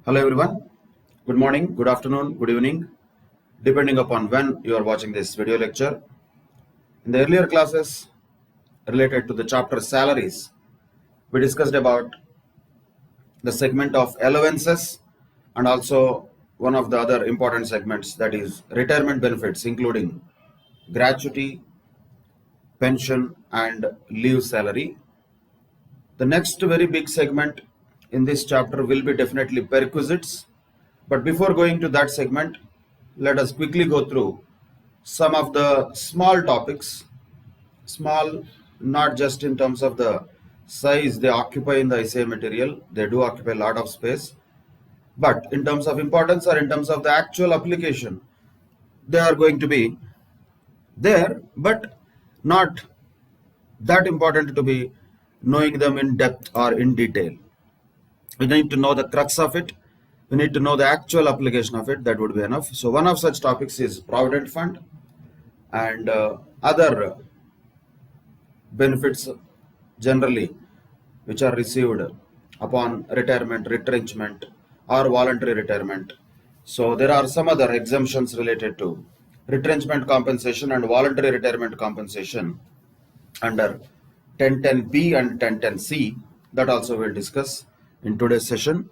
Hello everyone. Good morning, good afternoon, good evening, depending upon when you are watching this video lecture. In the earlier classes related to the chapter salaries, we discussed about the segment of allowances and also one of the other important segments, that is retirement benefits, including gratuity, pension and leave salary. The next very big segment in this chapter will be definitely perquisites. But before going to that segment, let us quickly go through some of the small topics. Small, not just in terms of the size they occupy in the essay material, they do occupy a lot of space, but in terms of importance or in terms of the actual application, they are going to be there, but not that important to be knowing them in depth or in detail. We need to know the crux of it. We need to know the actual application of it. That would be enough. So one of such topics is provident fund and other benefits generally which are received upon retirement, retrenchment or voluntary retirement. So there are some other exemptions related to retrenchment compensation and voluntary retirement compensation under 1010B and 1010C. That also we'll discuss in today's session.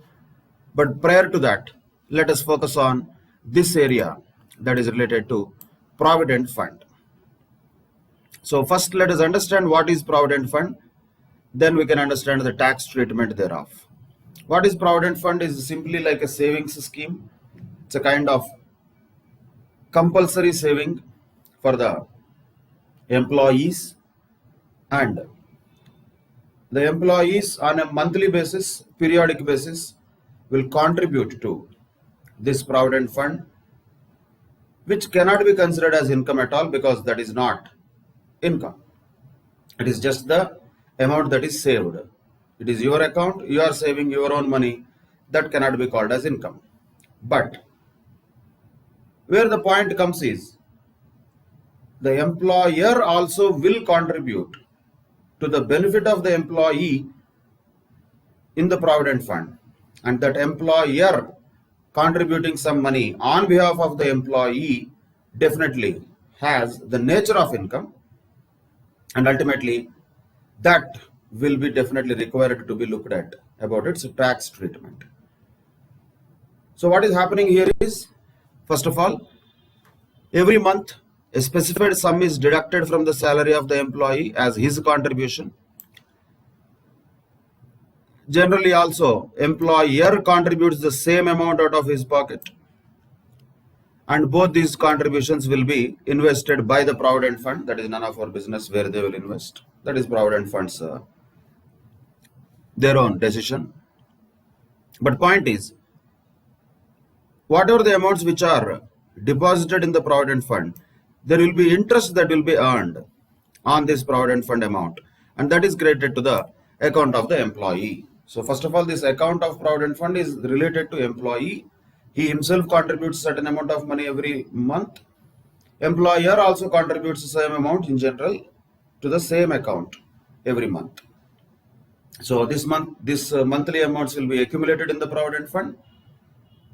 But prior to that, let us focus on this area that is related to Provident Fund. So first let us understand what is Provident Fund, then we can understand the tax treatment thereof. What is Provident Fund is simply like a savings scheme. It's a kind of compulsory saving for the employees, and the employees on a monthly basis, periodic basis, will contribute to this Provident Fund, which cannot be considered as income at all, because that is not income. It is just the amount that is saved. It is your account, you are saving your own money, that cannot be called as income. But where the point comes is, the employer also will contribute to the benefit of the employee in the Provident Fund, and that employer contributing some money on behalf of the employee definitely has the nature of income, and ultimately that will be definitely required to be looked at about its tax treatment. So what is happening here is, first of all, every month a specified sum is deducted from the salary of the employee as his contribution. Generally also, employer contributes the same amount out of his pocket, and both these contributions will be invested by the Provident Fund. That is none of our business where they will invest. That is Provident Fund's their own decision. But point is, whatever the amounts which are deposited in the Provident Fund, there will be interest that will be earned on this Provident Fund amount, and that is credited to the account of the employee. So first of all, this account of Provident Fund is related to employee. He himself contributes certain amount of money every month. Employer also contributes the same amount in general to the same account every month. So this monthly amounts will be accumulated in the Provident Fund,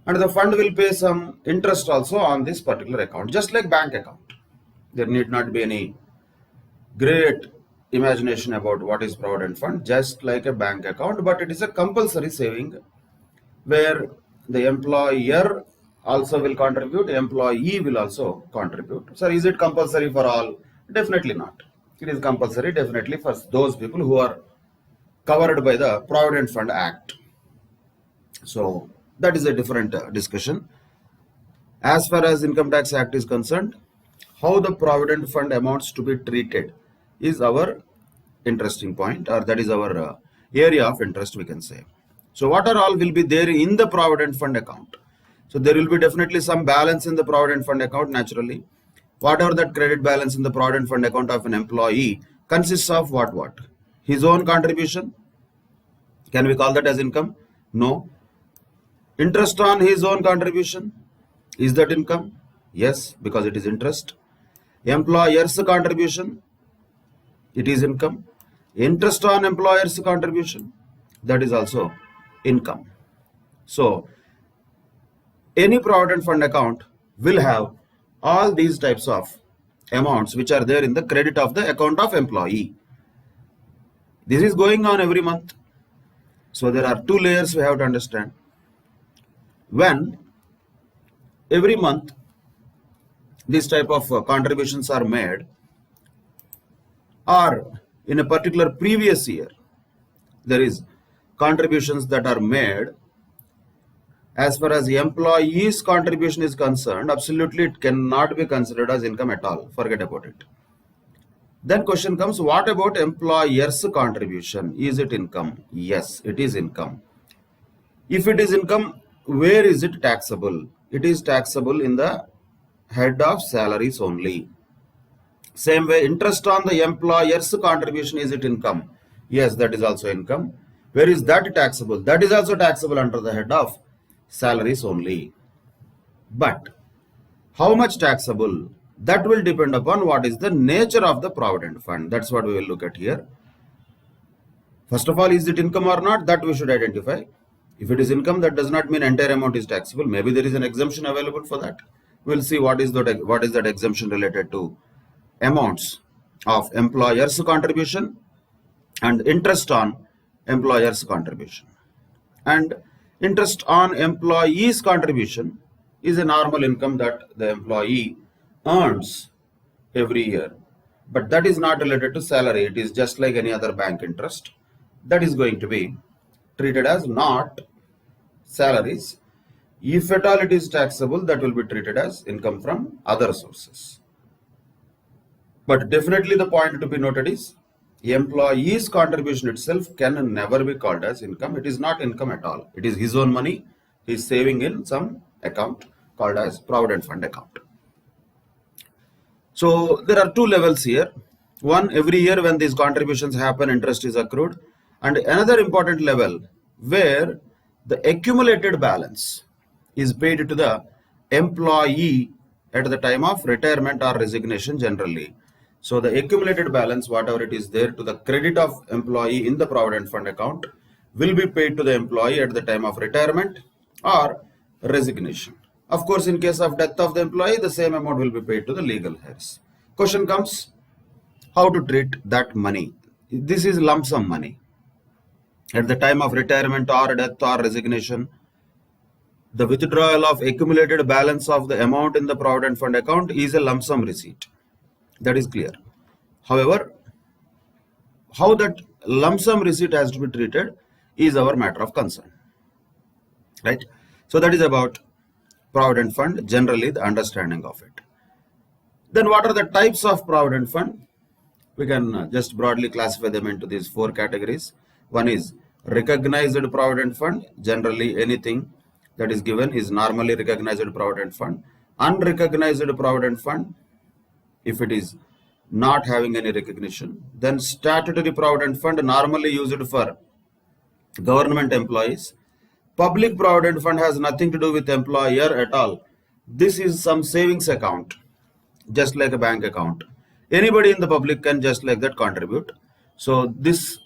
and the fund will pay some interest also on this particular account, just like bank account. There need not be any great imagination about what is Provident Fund, just like a bank account, but it is a compulsory saving where the employer also will contribute, employee will also contribute. So is it compulsory for all? Definitely not. It is compulsory definitely for those people who are covered by the Provident Fund Act. So that is a different discussion. As far as Income Tax Act is concerned, how the Provident Fund amounts to be treated is our interesting point, or that is our area of interest, we can say. So what are all will be there in the Provident Fund account? So there will be definitely some balance in the Provident Fund account naturally. Whatever that credit balance in the Provident Fund account of an employee consists of what? His own contribution. Can we call that as income? No. Interest on his own contribution. Is that income? Yes, because it is interest. Employer's contribution. It is income. Interest on employer's contribution. That is also income. So any provident fund account will have all these types of amounts which are there in the credit of the account of employee. This is going on every month. So there are two layers we have to understand. When every month this type of contributions are made, or in a particular previous year there is contributions that are made, as far as the employee's contribution is concerned, absolutely it cannot be considered as income at all. Forget about it. Then question comes, what about employer's contribution? Is it income? Yes, it is income. If it is income, where is it taxable? It is taxable in the head of salaries only. Same way, interest on the employer's contribution, is it income? Yes, that is also income. Where is that taxable? That is also taxable under the head of salaries only. But how much taxable? That will depend upon what is the nature of the provident fund. That's what we will look at here. First of all, is it income or not? That we should identify. If it is income, that does not mean entire amount is taxable. Maybe there is an exemption available for that. We'll see what is that exemption related to amounts of employer's contribution and interest on employer's contribution. And interest on employee's contribution is a normal income that the employee earns every year, but that is not related to salary. It is just like any other bank interest. That is going to be treated as not salaries. If at all it is taxable, that will be treated as income from other sources. But definitely the point to be noted is employee's contribution itself can never be called as income. It is not income at all. It is his own money. He is saving in some account called as provident fund account. So there are two levels here. One, every year when these contributions happen, interest is accrued. And another important level where the accumulated balance is paid to the employee at the time of retirement or resignation generally. So the accumulated balance, whatever it is there to the credit of employee in the provident fund account, will be paid to the employee at the time of retirement or resignation. Of course, in case of death of the employee, the same amount will be paid to the legal heirs. Question comes, how to treat that money? This is lump sum money. At the time of retirement or death or resignation, the withdrawal of accumulated balance of the amount in the provident fund account is a lump sum receipt. That is clear. However, how that lump sum receipt has to be treated is our matter of concern. Right? So that is about provident fund, generally the understanding of it. Then what are the types of provident fund? We can just broadly classify them into these four categories. One is recognized provident fund. Generally anything that is given is normally recognized provident fund. Unrecognized provident fund, if it is not having any recognition. Then statutory provident fund, normally used for government employees. Public provident fund has nothing to do with employer at all. This is some savings account, just like a bank account. Anybody in the public can just like that contribute. So this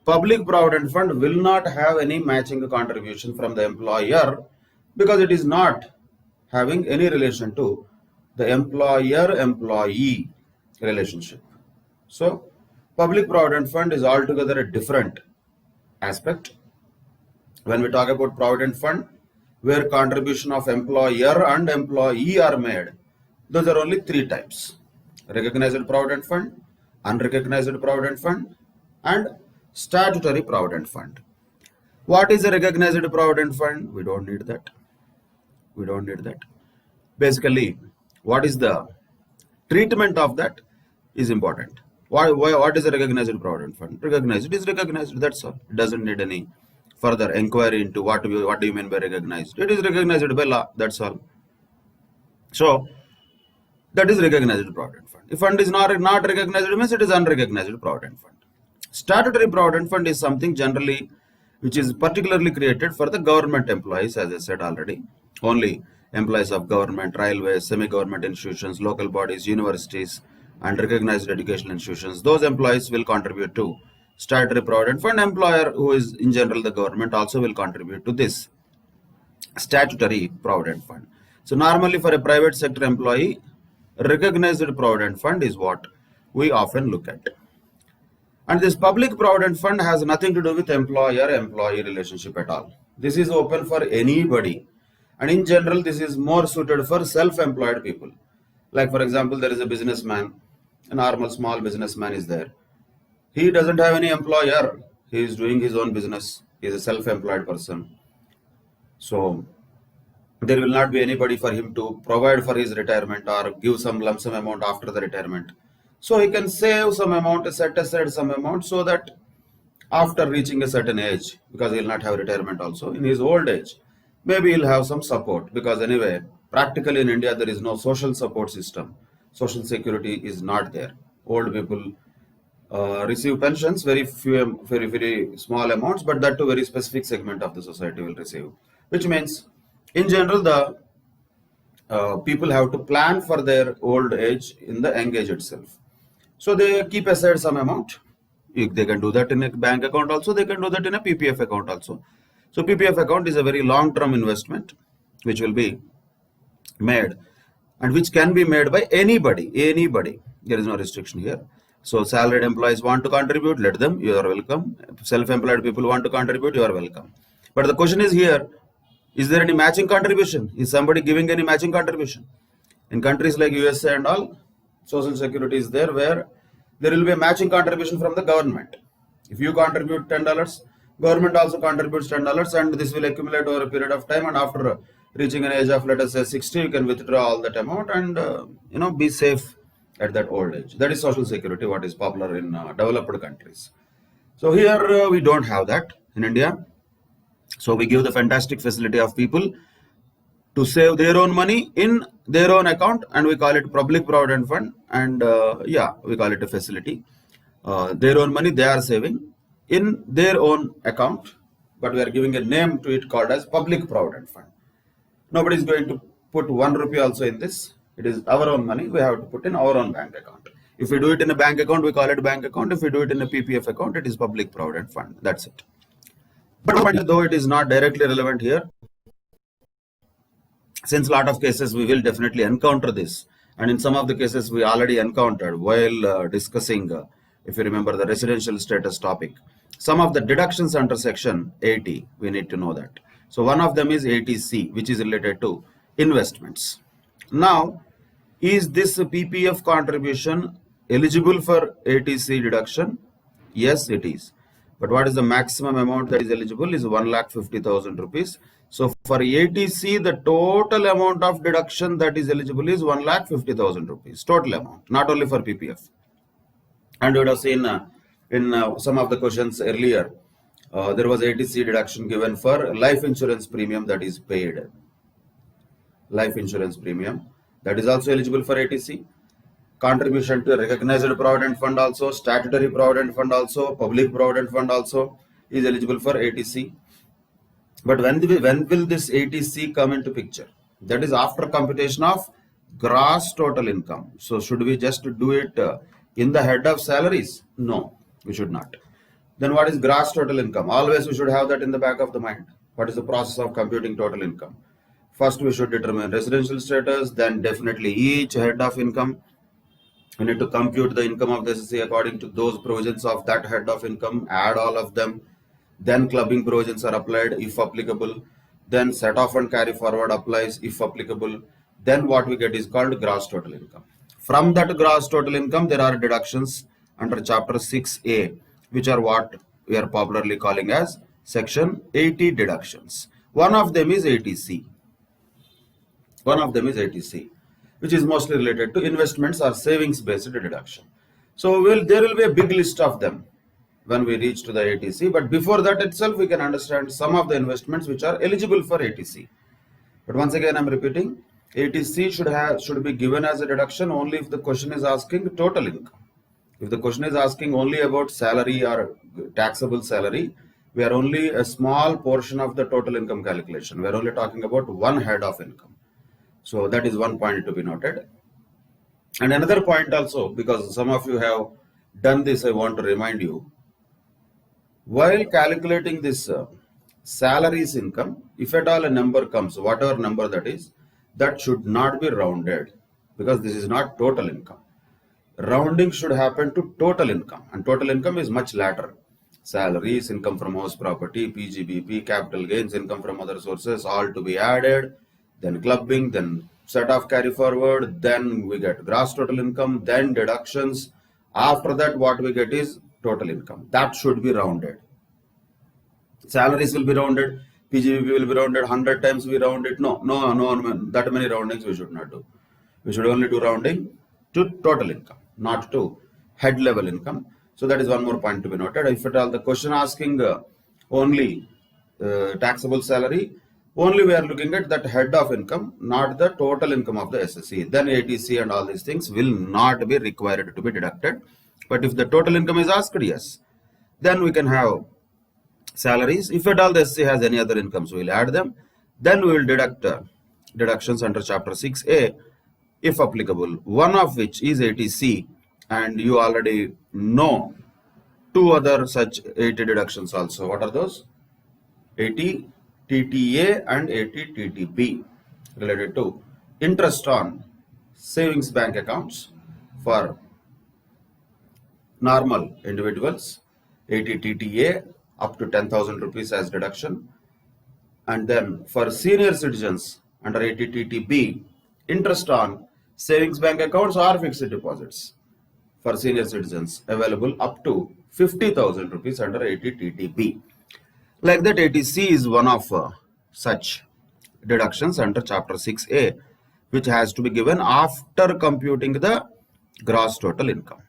public provident fund will not have any matching contribution from the employer because it is not having any relation to the employer-employee relationship. So public provident fund is altogether a different aspect. When we talk about provident fund, where contribution of employer and employee are made, those are only three types: recognized provident fund, unrecognized provident fund, and statutory provident fund. What is a recognized provident fund? We don't need that. We don't need that. Basically, what is the treatment of that is important. What is a recognized provident fund? Recognized is recognized, that's all. It doesn't need any further inquiry into what do you mean by recognized. It is recognized by law, that's all. So that is recognized provident fund. If fund is not recognized, it means it is unrecognized provident fund. Statutory provident fund is something generally which is particularly created for the government employees, as I said already. Only employees of government, railways, semi-government institutions, local bodies, universities, and recognized educational institutions, those employees will contribute to statutory provident fund. Employer, who is in general the government, also will contribute to this. statutory provident fund. So normally for a private sector employee, recognized provident fund is what we often look at. And this public provident fund has nothing to do with employer-employee relationship at all. This is open for anybody. And in general, this is more suited for self-employed people. Like for example, there is a businessman, a normal small businessman is there. He doesn't have any employer. He is doing his own business. He is a self-employed person. So there will not be anybody for him to provide for his retirement or give some lump sum amount after the retirement. So he can save some amount, set aside some amount so that after reaching a certain age, because he will not have retirement also, in his old age, maybe he'll have some support, because anyway, practically in India, there is no social support system. Social security is not there. Old people receive pensions, very few, very small amounts, but that too very specific segment of the society will receive, which means in general, the people have to plan for their old age in the young age itself. So they keep aside some amount. They can do that in a bank account also. They can do that in a PPF account also. So PPF account is a very long-term investment which will be made and which can be made by anybody. There is no restriction here. So salaried employees want to contribute, let them, you are welcome. Self-employed people want to contribute, you are welcome. But the question is here, is there any matching contribution? Is somebody giving any matching contribution? In countries like USA and all, social security is there where there will be a matching contribution from the government. If you contribute $10, government also contributes $10, and this will accumulate over a period of time, and after reaching an age of, let us say, 60, you can withdraw all that amount and be safe at that old age. That is social security, what is popular in developed countries. So here we don't have that in India. So we give the fantastic facility of people to save their own money in their own account, and we call it public provident fund, and we call it a facility. Their own money they are saving in their own account, but we are giving a name to it called as public provident fund. Nobody is going to put 1 rupee also in this. It is our own money. We have to put in our own bank account. If we do it in a bank account, we call it bank account. If we do it in a PPF account, it is public provident fund. That's it. But though it is not directly relevant here, since a lot of cases we will definitely encounter this, and in some of the cases we already encountered while discussing, if you remember, the residential status topic, some of the deductions under section 80, we need to know that. So one of them is 80C, which is related to investments. Now, is this PPF contribution eligible for 80C deduction? Yes, it is. But what is the maximum amount that is eligible is 1,50,000 rupees. So for 80C, the total amount of deduction that is eligible is 1,50,000 rupees, total amount, not only for PPF. And you would have seen in some of the questions earlier, there was 80C deduction given for life insurance premium that is paid. Life insurance premium that is also eligible for 80C. Contribution to recognized provident fund also, statutory provident fund also, public provident fund also is eligible for 80C. But when will this 80C come into picture? That is after computation of gross total income. So should we just do it in the head of salaries? No, we should not. Then what is gross total income? Always we should have that in the back of the mind. What is the process of computing total income? First we should determine residential status, then definitely each head of income. We need to compute the income of the SSC according to those provisions of that head of income, add all of them. Then clubbing provisions are applied if applicable. Then set off and carry forward applies if applicable. Then what we get is called gross total income. From that gross total income, there are deductions under chapter 6A, which are what we are popularly calling as section 80 deductions. One of them is 80C. Which is mostly related to investments or savings based deduction. So there will be a big list of them when we reach to the 80C, but before that itself we can understand some of the investments which are eligible for 80C. But once again I'm repeating, 80C should be given as a deduction only if the question is asking total income. If the question is asking only about salary or taxable salary, we are only a small portion of the total income calculation. We are only talking about one head of income. So that is one point to be noted. And another point also, because some of you have done this, I want to remind you, while calculating this salaries income, if at all a number comes, whatever number that is, that should not be rounded because this is not total income. Rounding should happen to total income, and total income is much later. Salaries, income from house property, PGBP, capital gains, income from other sources, all to be added, then clubbing, then set off carry forward, then we get gross total income, then deductions. After that, what we get is total income. That should be rounded. Salaries will be rounded, PGBP will be rounded, 100 times we round it. No, that many roundings we should not do. We should only do rounding to total income, not to head level income. So that is one more point to be noted. If at all the question asking only taxable salary, only we are looking at that head of income, not the total income of the SSC. Then ATC and all these things will not be required to be deducted. But if the total income is asked, yes, then we can have salaries. If at all the SSC has any other incomes, we will add them. Then we will deduct deductions under chapter 6A if applicable, one of which is ATC, and you already know two other such AT deductions also. What are those? AT TTA and AT TTB, related to interest on savings bank accounts for normal individuals, AT TTA up to 10,000 rupees as deduction, and then for senior citizens under AT TTB, interest on savings bank accounts or fixed deposits for senior citizens available up to 50,000 rupees under AT TTB. Like that, ATC is one of such deductions under chapter 6A, which has to be given after computing the gross total income.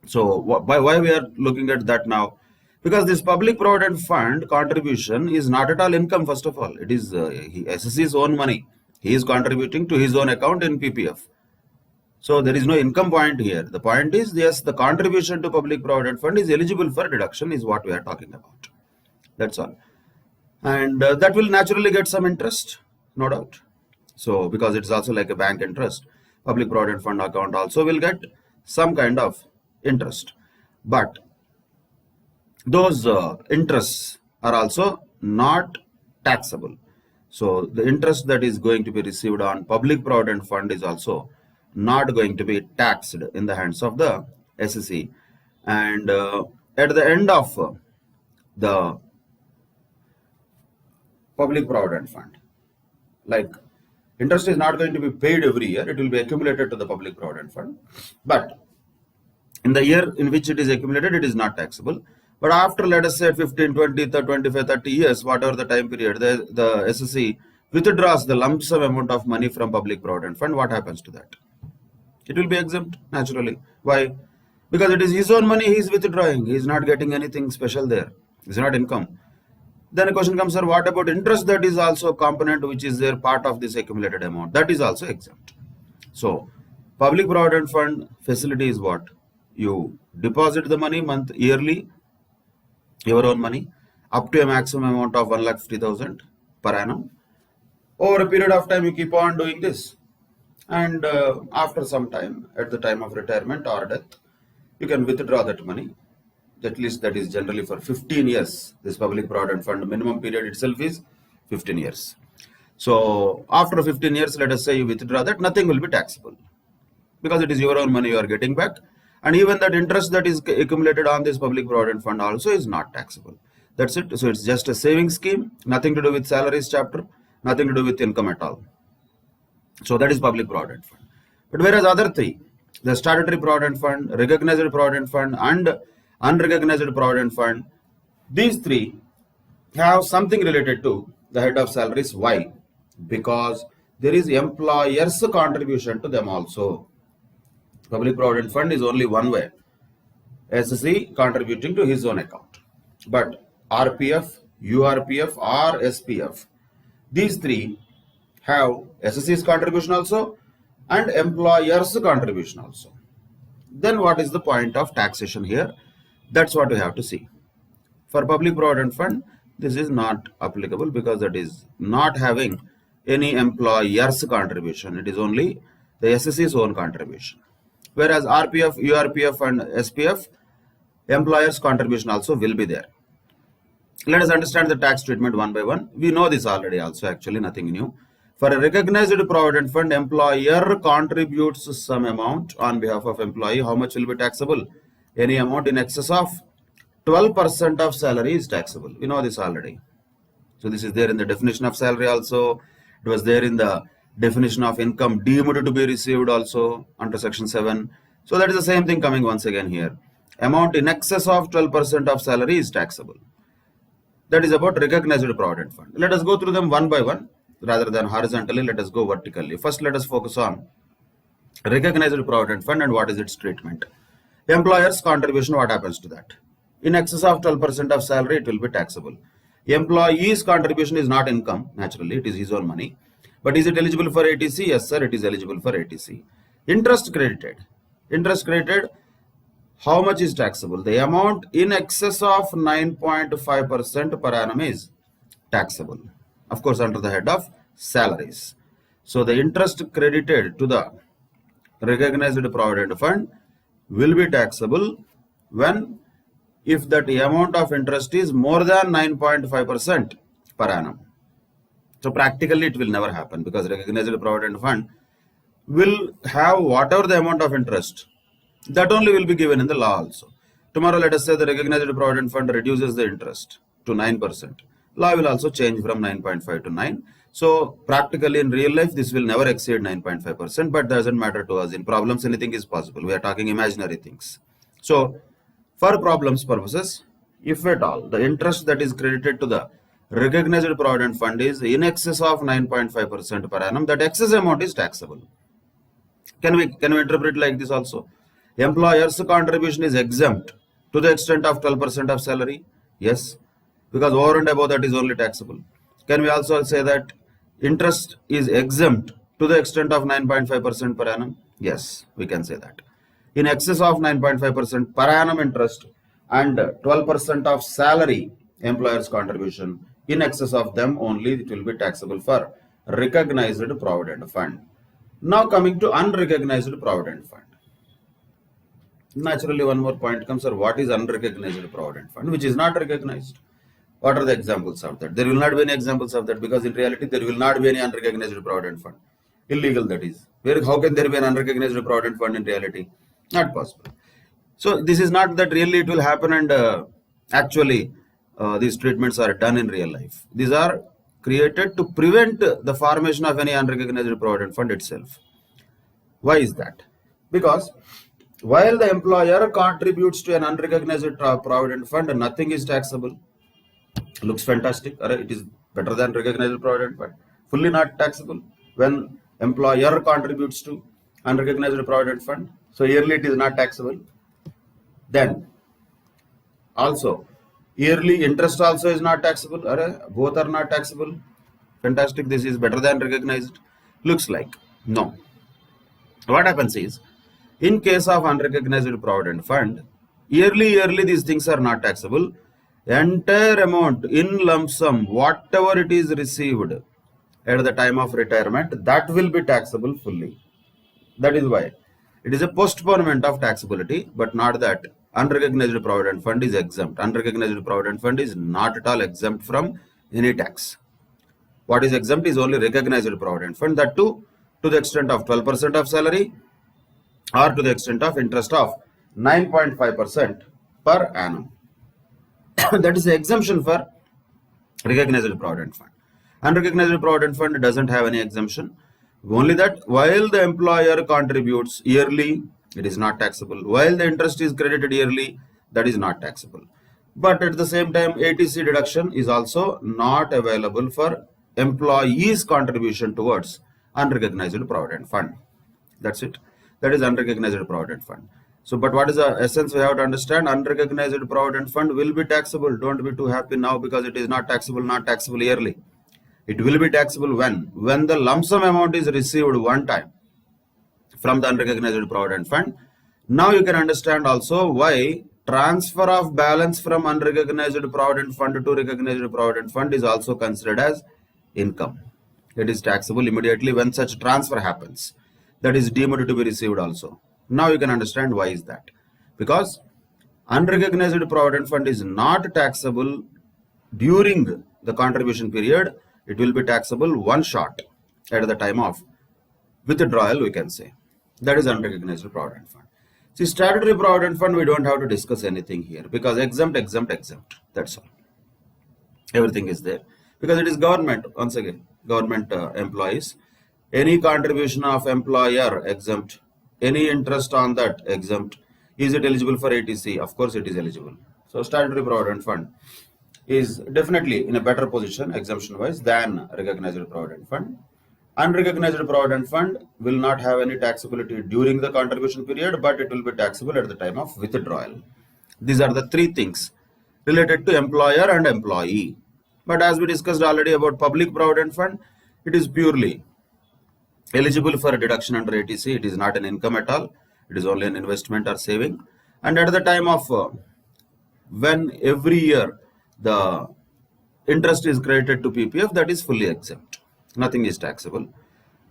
So why we are looking at that now? Because this public provident fund contribution is not at all income. First of all, it is SSC's own money. He is contributing to his own account in PPF. So there is no income point here. The point is, yes, the contribution to public provident fund is eligible for deduction, is what we are talking about. That's all. And that will naturally get some interest, no doubt. So because it's also like a bank interest, public provident fund account also will get some kind of interest. But those interests are also not taxable. So the interest that is going to be received on public provident fund is also not going to be taxed in the hands of the SSC. And at the end of the public provident fund, like interest is not going to be paid every year, it will be accumulated to the public provident fund. But in the year in which it is accumulated, it is not taxable. But after, let us say, 15, 20, 25, 30 years, whatever the time period, the SSC withdraws the lump sum amount of money from public provident fund. What happens to that? It will be exempt, naturally. Why? Because it is his own money he is withdrawing. He is not getting anything special there. It's not income. Then a question comes, sir, what about interest that is also a component which is there part of this accumulated amount? That is also exempt. So public provident fund facility is what? You deposit the money yearly, your own money, up to a maximum amount of 1,50,000 per annum. Over a period of time, you keep on doing this. And after some time, at the time of retirement or death, you can withdraw that money. At least that is generally for 15 years. This public provident fund minimum period itself is 15 years. So after 15 years, let us say you withdraw that, nothing will be taxable because it is your own money you are getting back. And even that interest that is accumulated on this public provident fund also is not taxable. That's it. So it's just a saving scheme, nothing to do with salaries chapter, nothing to do with income at all. So that is public provident fund. But whereas other three, the statutory provident fund, recognized provident fund, and unrecognized provident fund, these three have something related to the head of salaries. Why? Because there is employer's contribution to them also. Public provident fund is only one way, SSC contributing to his own account. But RPF, URPF or SPF, these three have SSC's contribution also and employer's contribution also. Then what is the point of taxation here? That's what we have to see. For public provident fund, this is not applicable because that is not having any employer's contribution. It is only the SSC's own contribution. Whereas RPF, URPF and SPF, employer's contribution also will be there. Let us understand the tax treatment one by one. We know this already also, actually nothing new. For a recognized provident fund, employer contributes some amount on behalf of employee. How much will be taxable? Any amount in excess of 12% of salary is taxable. We know this already. So this is there in the definition of salary also. It was there in the definition of income deemed to be received also under section 7. So that is the same thing coming once again here. Amount in excess of 12% of salary is taxable. That is about recognized provident fund. Let us go through them one by one rather than horizontally. Let us go vertically. First, let us focus on recognized provident fund and what is its treatment. Employer's contribution, what happens to that? In excess of 12% of salary, it will be taxable. Employee's contribution is not income, naturally, it is his own money. But is it eligible for ATC? Yes, sir, it is eligible for ATC. Interest credited. Interest credited, how much is taxable? The amount in excess of 9.5% per annum is taxable. Of course, under the head of salaries. So the interest credited to the recognized provident fund will be taxable when if that amount of interest is more than 9.5% per annum. So practically it will never happen because recognized provident fund will have whatever the amount of interest, that only will be given in the law also. Tomorrow let us say the recognized provident fund reduces the interest to 9%. Law will also change from 9.5 to 9. So practically in real life this will never exceed 9.5%, but doesn't matter to us. In problems anything is possible. We are talking imaginary things. So for problems purposes, if at all the interest that is credited to the recognized provident fund is in excess of 9.5% per annum, that excess amount is taxable. Can we interpret like this also? Employer's contribution is exempt to the extent of 12% of salary? Yes, because over and above that is only taxable. Can we also say that interest is exempt to the extent of 9.5% per annum? Yes, we can say that. In excess of 9.5% per annum interest and 12% of salary, employer's contribution, in excess of them only it will be taxable for recognized provident fund. Now coming to unrecognized provident fund. Naturally one more point comes, sir, what is unrecognized provident fund which is not recognized? What are the examples of that? There will not be any examples of that because in reality there will not be any unrecognized provident fund. Illegal, that is. How can there be an unrecognized provident fund in reality? Not possible. So this is not that really it will happen and actually these treatments are done in real life. These are created to prevent the formation of any unrecognized provident fund itself. Why is that? Because while the employer contributes to an unrecognized provident fund, nothing is taxable. Looks fantastic. It is better than recognized provident fund. Fully not taxable when employer contributes to unrecognized provident fund. So yearly it is not taxable. Then also yearly interest also is not taxable. Both are not taxable. Fantastic. This is better than recognized. Looks like. No. What happens is, in case of unrecognized provident fund, yearly these things are not taxable. Entire amount in lump sum, whatever it is received at the time of retirement, that will be taxable fully. That is why it is a postponement of taxability, but not that unrecognized provident fund is exempt. Unrecognized provident fund is not at all exempt from any tax. What is exempt is only recognized provident fund, that too to the extent of 12% of salary or to the extent of interest of 9.5% per annum. That is the exemption for recognized provident fund. Unrecognized provident fund doesn't have any exemption. Only that while the employer contributes yearly, it is not taxable. While the interest is credited yearly, that is not taxable. But at the same time, ATC deduction is also not available for employee's contribution towards unrecognized provident fund. That's it. That is unrecognized provident fund. So, but what is the essence we have to understand? Unrecognized provident fund will be taxable. Don't be too happy now because it is not taxable yearly. It will be taxable when the lump sum amount is received one time from the unrecognized provident fund. Now you can understand also why transfer of balance from unrecognized provident fund to recognized provident fund is also considered as income. It is taxable immediately when such transfer happens. That is deemed to be received also. Now you can understand why is that. Because unrecognized provident fund is not taxable during the contribution period, it will be taxable one shot at the time of withdrawal, we can say. That is unrecognized provident fund. See, statutory provident fund, we don't have to discuss anything here because exempt. That's all. Everything is there because it is government. Once again, government employees. Any contribution of employer exempt. Any interest on that exempt. Is it eligible for ATC? Of course, it is eligible. So, statutory provident fund is definitely in a better position exemption wise than recognized provident fund. Unrecognized provident fund will not have any taxability during the contribution period, but it will be taxable at the time of withdrawal. These are the three things related to employer and employee. But as we discussed already about public provident fund, it is purely eligible for a deduction under ATC. It is not an income at all. It is only an investment or saving. And at the time of when every year the interest is credited to PPF, that is fully exempt. Nothing is taxable.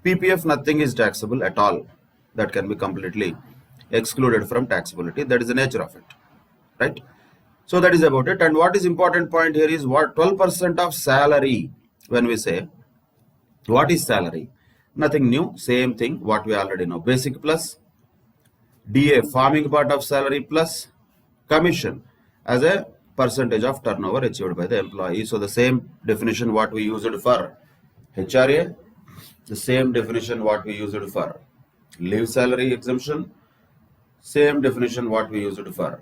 PPF, nothing is taxable at all. That can be completely excluded from taxability. That is the nature of it, right? So that is about it. And what is important point here is what 12% of salary. When we say what is salary, nothing new, same thing what we already know. Basic plus DA, forming part of salary, plus commission as a percentage of turnover achieved by the employee. So the same definition what we used for HRA, the same definition what we used for leave salary exemption, same definition what we used for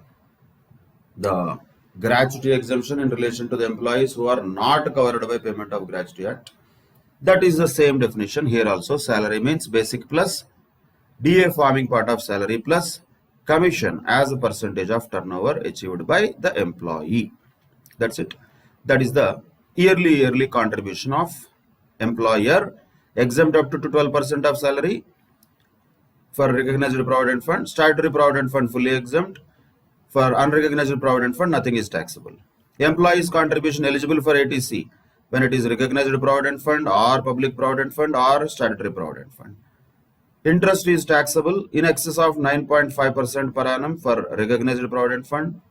the gratuity exemption in relation to the employees who are not covered by payment of gratuity act. That is the same definition here also. Salary means basic plus DA, forming part of salary, plus commission as a percentage of turnover achieved by the employee. That's it. That is the yearly contribution of employer, exempt up to 12% of salary for recognized provident fund. Statutory provident fund fully exempt. For unrecognized provident fund, nothing is taxable. Employee's contribution eligible for ATC when it is recognized provident fund or public provident fund or statutory provident fund. Interest is taxable in excess of 9.5% per annum for recognized provident fund.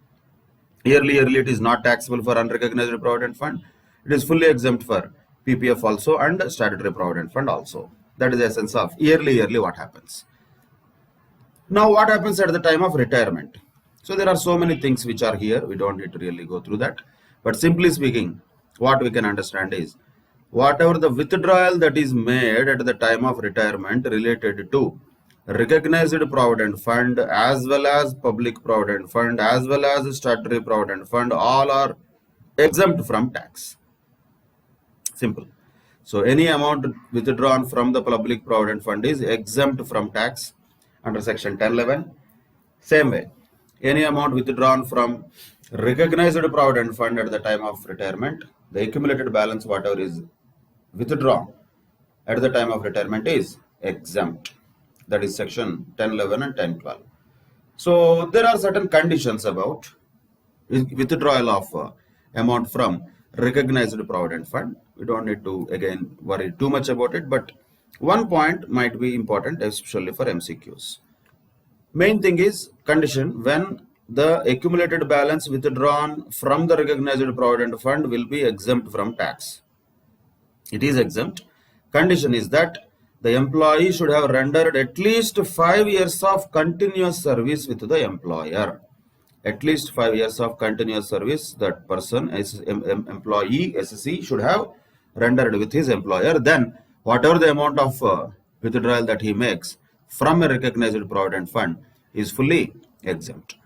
Yearly it is not taxable for unrecognized provident fund. It is fully exempt for PPF also and statutory provident fund also. That is the essence of yearly what happens. Now what happens at the time of retirement? So there are so many things which are here. We don't need to really go through that. But simply speaking, what we can understand is whatever the withdrawal that is made at the time of retirement related to recognized provident fund as well as public provident fund as well as statutory provident fund, all are exempt from tax. Simple. So any amount withdrawn from the public provident fund is exempt from tax under section 1011. Same way, any amount withdrawn from recognized provident fund at the time of retirement, the accumulated balance whatever is withdrawn at the time of retirement is exempt. That is section 1011 and 1012. So there are certain conditions about withdrawal of amount from recognized provident fund. We don't need to again worry too much about it, but one point might be important, especially for MCQs. Main thing is condition when the accumulated balance withdrawn from the recognized provident fund will be exempt from tax. It is exempt. Condition is that the employee should have rendered at least 5 years of continuous service with the employer. At least 5 years of continuous service that person, employee, SC, should have rendered with his employer. Then whatever the amount of withdrawal that he makes from a recognized provident fund is fully exempt.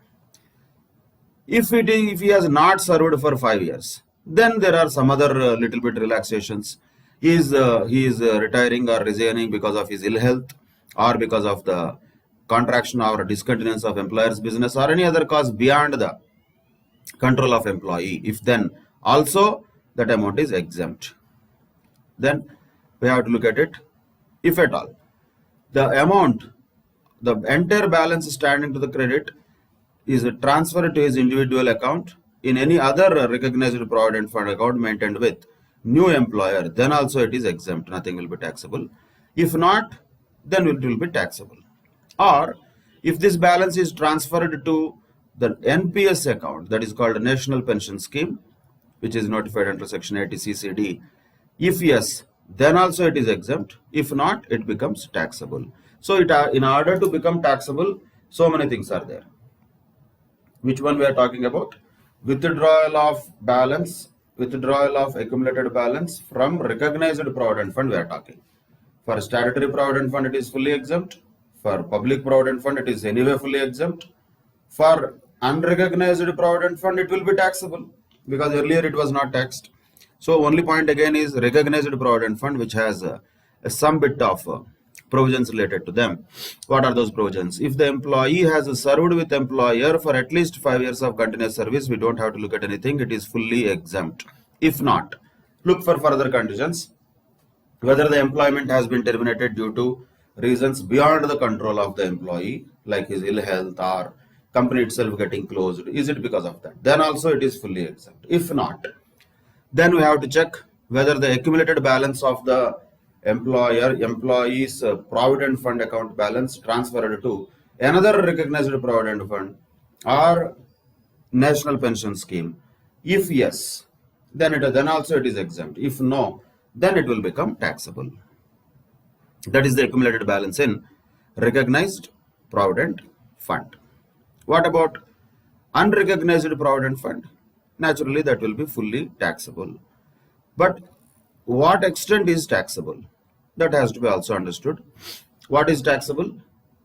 If he has not served for 5 years, then there are some other little bit relaxations. He is retiring or resigning because of his ill health or because of the contraction or discontinuance of employer's business or any other cause beyond the control of employee. If then also that amount is exempt, then we have to look at it. If at all the amount, the entire balance standing to the credit is transferred to his individual account in any other recognized provident fund account maintained with new employer, then also it is exempt. Nothing will be taxable. If not, then it will be taxable. Or if this balance is transferred to the NPS account, that is called National Pension Scheme, which is notified under section 80 CCD? If yes, then also it is exempt. If not, it becomes taxable. So in order to become taxable, so many things are there. Which one we are talking about? Withdrawal of balance, withdrawal of accumulated balance from recognized provident fund we are talking. For statutory provident fund, it is fully exempt. For public provident fund, it is anyway fully exempt. For unrecognized provident fund, it will be taxable because earlier it was not taxed. So only point again is recognized provident fund, which has some bit of provisions related to them. What are those provisions? If the employee has served with employer for at least 5 years of continuous service, we don't have to look at anything. It is fully exempt. If not, look for further conditions. Whether the employment has been terminated due to reasons beyond the control of the employee, like his ill health or company itself getting closed, is it because of that? Then also it is fully exempt. If not, then we have to check whether the accumulated balance of the employee's provident fund account balance transferred to another recognized provident fund or national pension scheme. If yes, then also it is exempt. If no, then it will become taxable. That is the accumulated balance in recognized provident fund. What about unrecognized provident fund? Naturally, that will be fully taxable. But what extent is taxable? That has to be also understood. What is taxable?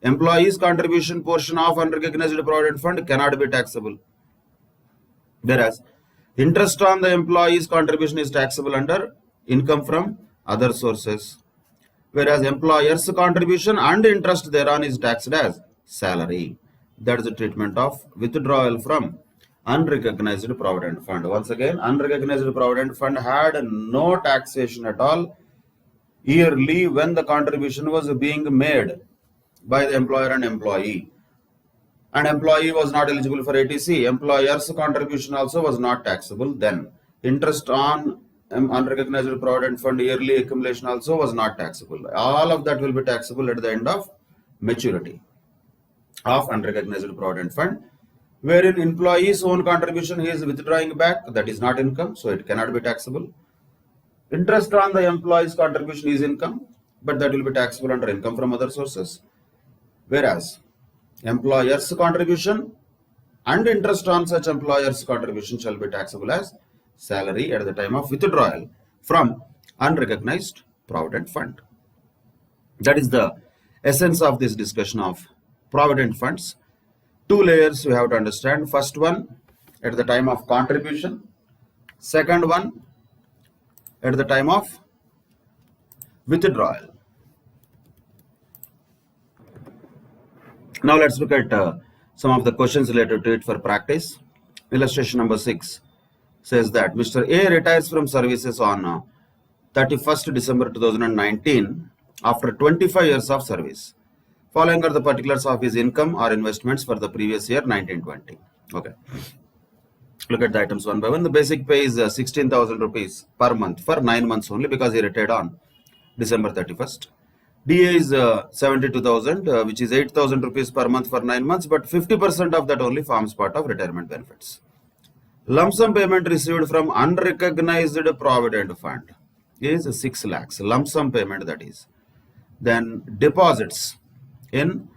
Employees' contribution portion of unrecognized provident fund cannot be taxable. Whereas interest on the employee's contribution is taxable under income from other sources. Whereas employer's contribution and interest thereon is taxed as salary. That is the treatment of withdrawal from unrecognized provident fund. Once again, unrecognized provident fund had no taxation at all yearly when the contribution was being made by the employer and employee. And employee was not eligible for ATC. Employer's contribution also was not taxable then. Interest on unrecognized provident fund yearly accumulation also was not taxable. All of that will be taxable at the end of maturity of unrecognized provident fund, wherein employee's own contribution he is withdrawing back, that is not income, so it cannot be taxable. Interest on the employee's contribution is income, but that will be taxable under income from other sources. Whereas employer's contribution and interest on such employer's contribution shall be taxable as salary at the time of withdrawal from unrecognized provident fund. That is the essence of this discussion of provident funds. Two layers we have to understand. First one at the time of contribution. Second one at the time of withdrawal. Now let's look at some of the questions related to it for practice. Illustration number 6 says that Mr. A retires from services on 31st December 2019 after 25 years of service. Following are the particulars of his income or investments for the previous year 1920. Okay. Look at the items one by one. The basic pay is 16,000 rupees per month for 9 months only because he retired on December 31st. DA is 72,000, which is 8,000 rupees per month for 9 months, but 50% of that only forms part of retirement benefits. Lump sum payment received from unrecognized provident fund is 6 lakhs. Lump sum payment, that is. Then deposits in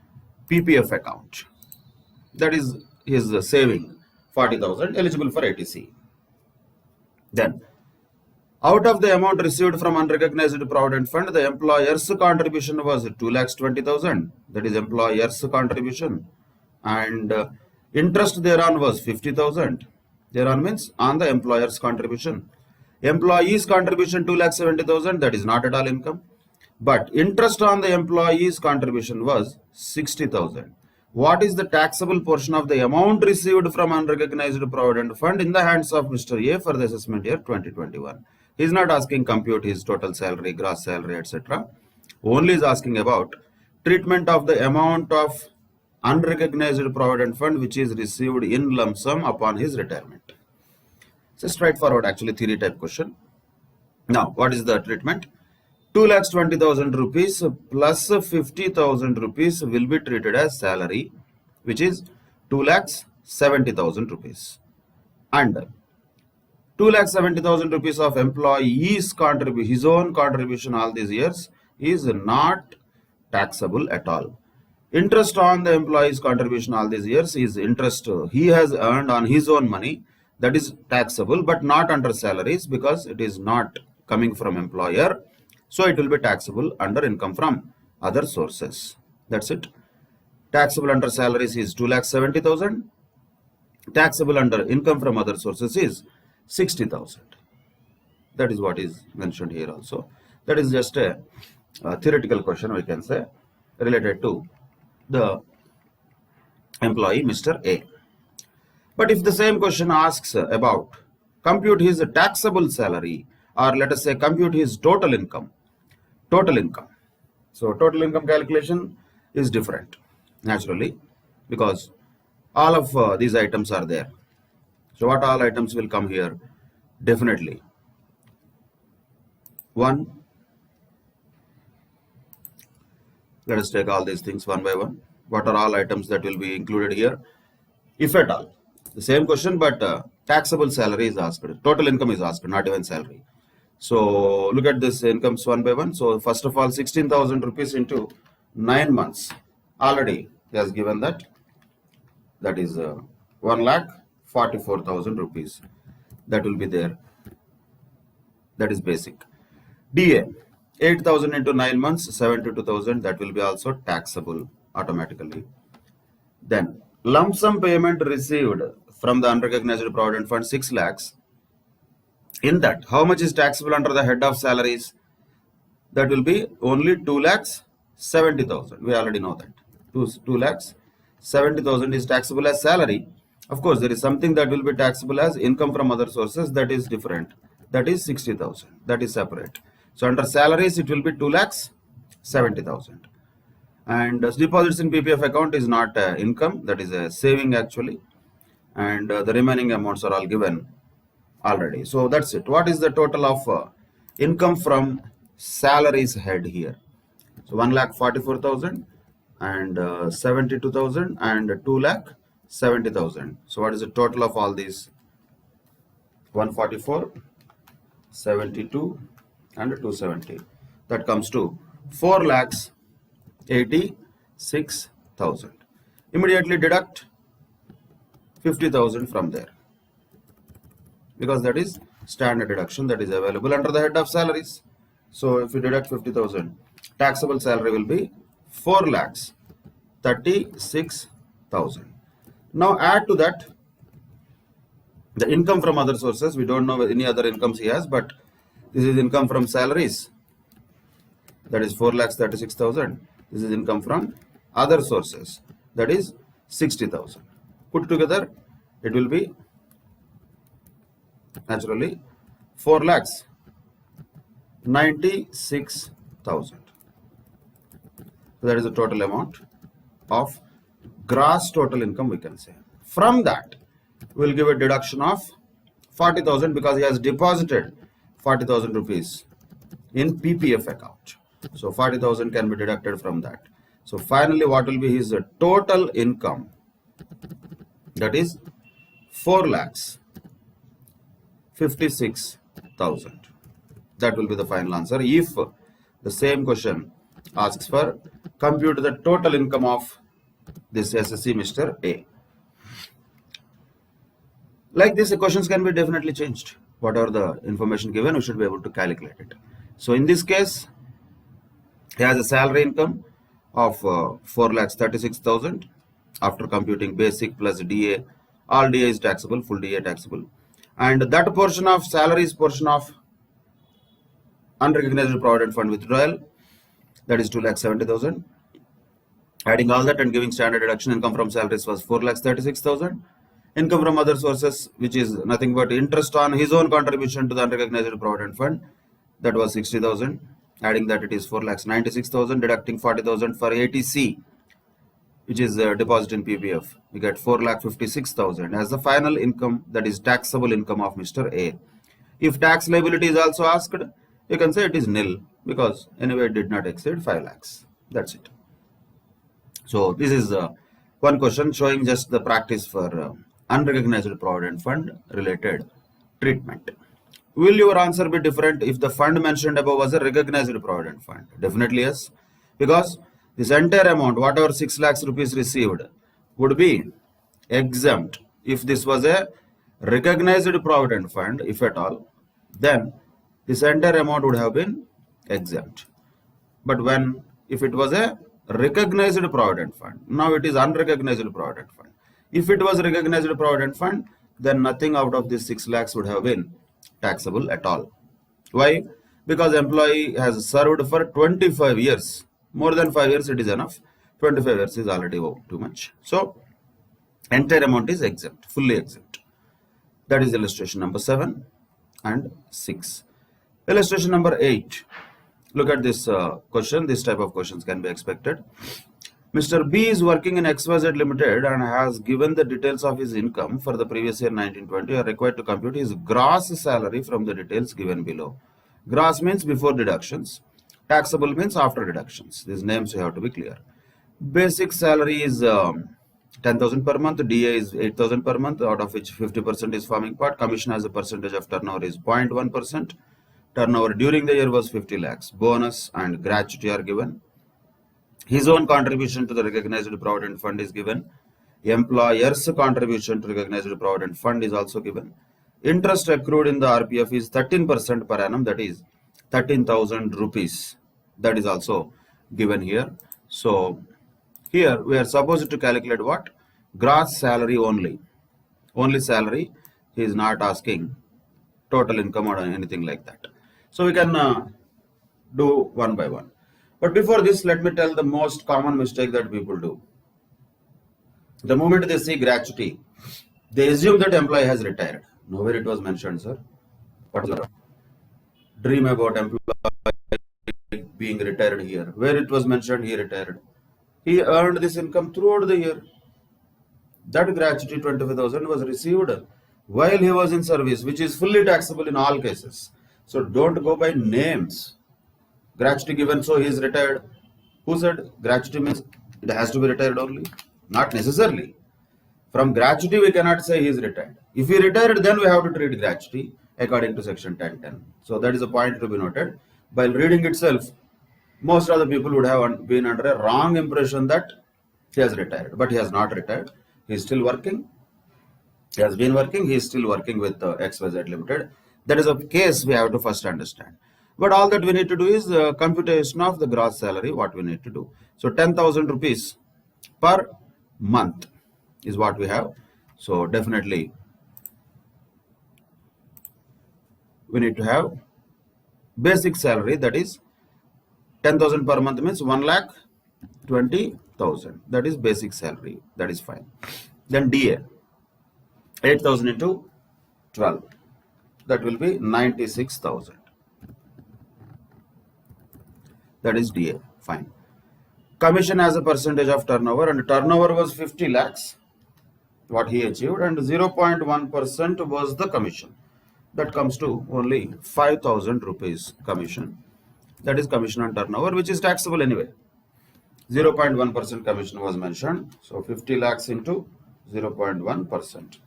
PPF account. That is his saving, 40,000, eligible for ATC. Then, out of the amount received from unrecognized provident fund, the employer's contribution was 2,20,000. That is employer's contribution. And interest thereon was 50,000. Thereon means on the employer's contribution. Employee's contribution 2,70,000. That is not at all income. But interest on the employee's contribution was 60,000. What is the taxable portion of the amount received from unrecognized provident fund in the hands of Mr. A for the assessment year 2021? He is not asking compute his total salary, gross salary, etc. Only is asking about treatment of the amount of unrecognized provident fund which is received in lump sum upon his retirement. It's a straightforward, actually theory type question. Now, what is the treatment? 2,20,000 rupees plus 50,000 rupees will be treated as salary, which is 2,70,000 rupees. And 2,70,000 rupees of employee's contribution, his own contribution all these years is not taxable at all. Interest on the employee's contribution all these years is interest he has earned on his own money, that is taxable, but not under salaries because it is not coming from employer. So it will be taxable under income from other sources. That's it. Taxable under salaries is 2,70,000. Taxable under income from other sources is 60,000. That is what is mentioned here also. That is just a theoretical question, we can say, related to the employee Mr. A. But if the same question asks about compute his taxable salary, or let us say compute his total income. So total income calculation is different naturally because all of these items are there. So what all items will come here? Definitely. One, let us take all these things one by one. What are all items that will be included here? If at all. The same question, but taxable salary is asked. Total income is asked, not even salary. So look at this incomes one by one. So first of all, 16,000 rupees into 9 months. Already he has given that. That is 1,44,000 rupees. That will be there. That is basic. DA, 8,000 into 9 months, 72,000. That will be also taxable automatically. Then lump sum payment received from the unrecognized provident fund, 6 lakhs. In that, how much is taxable under the head of salaries? That will be only 2,70,000. We already know that. 2,70,000 is taxable as salary. Of course, there is something that will be taxable as income from other sources. That is different. That is 60,000. That is separate. So under salaries, it will be 2,70,000. And deposits in PPF account is not income. That is a saving actually. And the remaining amounts are all given already. So that's it. What is the total of income from salaries head here? So 1,44,000 and 72,000 and 2,70,000. So what is the total of all these? 144, 72 and 270. That comes to 4,86,000. Immediately deduct 50,000 from there, because that is standard deduction that is available under the head of salaries. So if you deduct 50,000, taxable salary will be 4,36,000. Now add to that the income from other sources. We don't know any other incomes he has, but this is income from salaries. That is 4,36,000. This is income from other sources. That is 60,000. Put together, it will be naturally 4,96,000. So that is the total amount of gross total income, we can say. From that, we will give a deduction of 40,000 because he has deposited 40,000 rupees in PPF account. So 40,000 can be deducted from that. So finally, what will be his total income? That is 4,56,000. That will be the final answer. If the same question asks for compute the total income of this SSC Mr. A. Like this, the questions can be definitely changed. Whatever the information given, we should be able to calculate it. So in this case, he has a salary income of 4,36,000 after computing basic plus DA. All DA is taxable, full DA taxable. And that portion of salaries portion of unrecognized provident fund withdrawal, that is 2,70,000. Adding all that and giving standard deduction, income from salaries was 4,36,000. Income from other sources, which is nothing but interest on his own contribution to the unrecognized provident fund, that was 60,000. Adding that, it is 4,96,000. Deducting 40,000 for ATC, which is deposit in PPF, we get 4,56,000 as the final income, that is taxable income of Mr. A. If tax liability is also asked, you can say it is nil because anyway it did not exceed 5 lakhs. That's it. So this is one question showing just the practice for unrecognized provident fund related treatment. Will your answer be different if the fund mentioned above was a recognized provident fund? Definitely yes, because this entire amount, whatever 6 lakhs rupees received, would be exempt. If this was a recognized provident fund, if at all, then this entire amount would have been exempt. But if it was a recognized provident fund, now it is unrecognized provident fund. If it was recognized provident fund, then nothing out of this 6 lakhs would have been taxable at all. Why? Because employee has served for 25 years. More than 5 years it is enough. 25 years is already too much. So entire amount is exempt, fully exempt. That is illustration number 7 and 6. Illustration number 8. Look at this question. This type of questions can be expected. Mr. B is working in XYZ Limited and has given the details of his income for the previous year 1920 are required to compute his gross salary from the details given below. Gross means before deductions. Taxable means after deductions. These names you have to be clear. Basic salary is 10,000 per month. DA is 8,000 per month, out of which 50% is forming part. Commission as a percentage of turnover is 0.1%. Turnover during the year was 50 lakhs. Bonus and gratuity are given. His own contribution to the recognized provident fund is given. Employer's contribution to recognized provident fund is also given. Interest accrued in the RPF is 13% per annum, that is 13,000 rupees. That is also given here. So here we are supposed to calculate what? Gross salary only. Only salary. He is not asking total income or anything like that. So we can do one by one. But before this, let me tell the most common mistake that people do. The moment they see gratuity, they assume that employee has retired. Nowhere it was mentioned, sir. What's your dream about employee being retired here? Where it was mentioned he retired. He earned this income throughout the year. That gratuity 25,000 was received while he was in service, which is fully taxable in all cases. So don't go by names. Gratuity given, so he is retired. Who said gratuity means it has to be retired only? Not necessarily. From gratuity we cannot say he is retired. If he retired, then we have to treat gratuity according to section 1010. So that is a point to be noted. While reading itself, most of the people would have been under a wrong impression that he has retired. But he has not retired. He is still working. He has been working. He is still working with XYZ Limited. That is a case we have to first understand. But all that we need to do is computation of the gross salary, what we need to do. So 10,000 rupees per month is what we have. So definitely we need to have basic salary, that is 10,000 per month means 1,20,000. That is basic salary. That is fine. Then DA 8,000 into 12. That will be 96,000. That is DA. Fine. Commission as a percentage of turnover, and turnover was 50 lakhs, what he achieved, and 0.1% was the commission. That comes to only 5,000 rupees commission. That is commission on turnover, which is taxable anyway. 0.1% commission was mentioned. So 50 lakhs into 0.1%.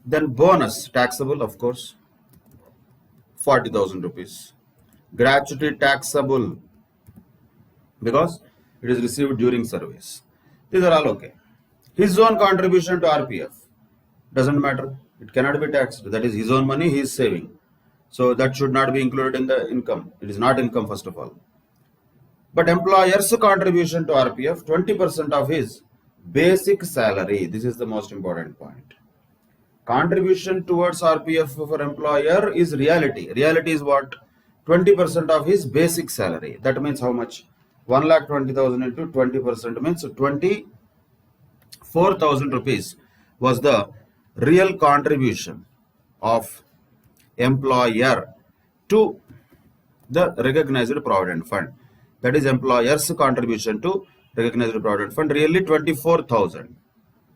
Then bonus, taxable of course, 40,000 rupees. Gratuity taxable, because it is received during service. These are all okay. His own contribution to RPF doesn't matter. It cannot be taxed. That is his own money he is saving. So that should not be included in the income. It is not income first of all. But employer's contribution to RPF, 20% of his basic salary. This is the most important point. Contribution towards RPF for employer is reality. Reality is what? 20% of his basic salary. That means how much? 1,20,000 into 20% means 24,000 rupees was the real contribution of employer to the recognized provident fund. That is employer's contribution to recognized provident fund, really 24,000.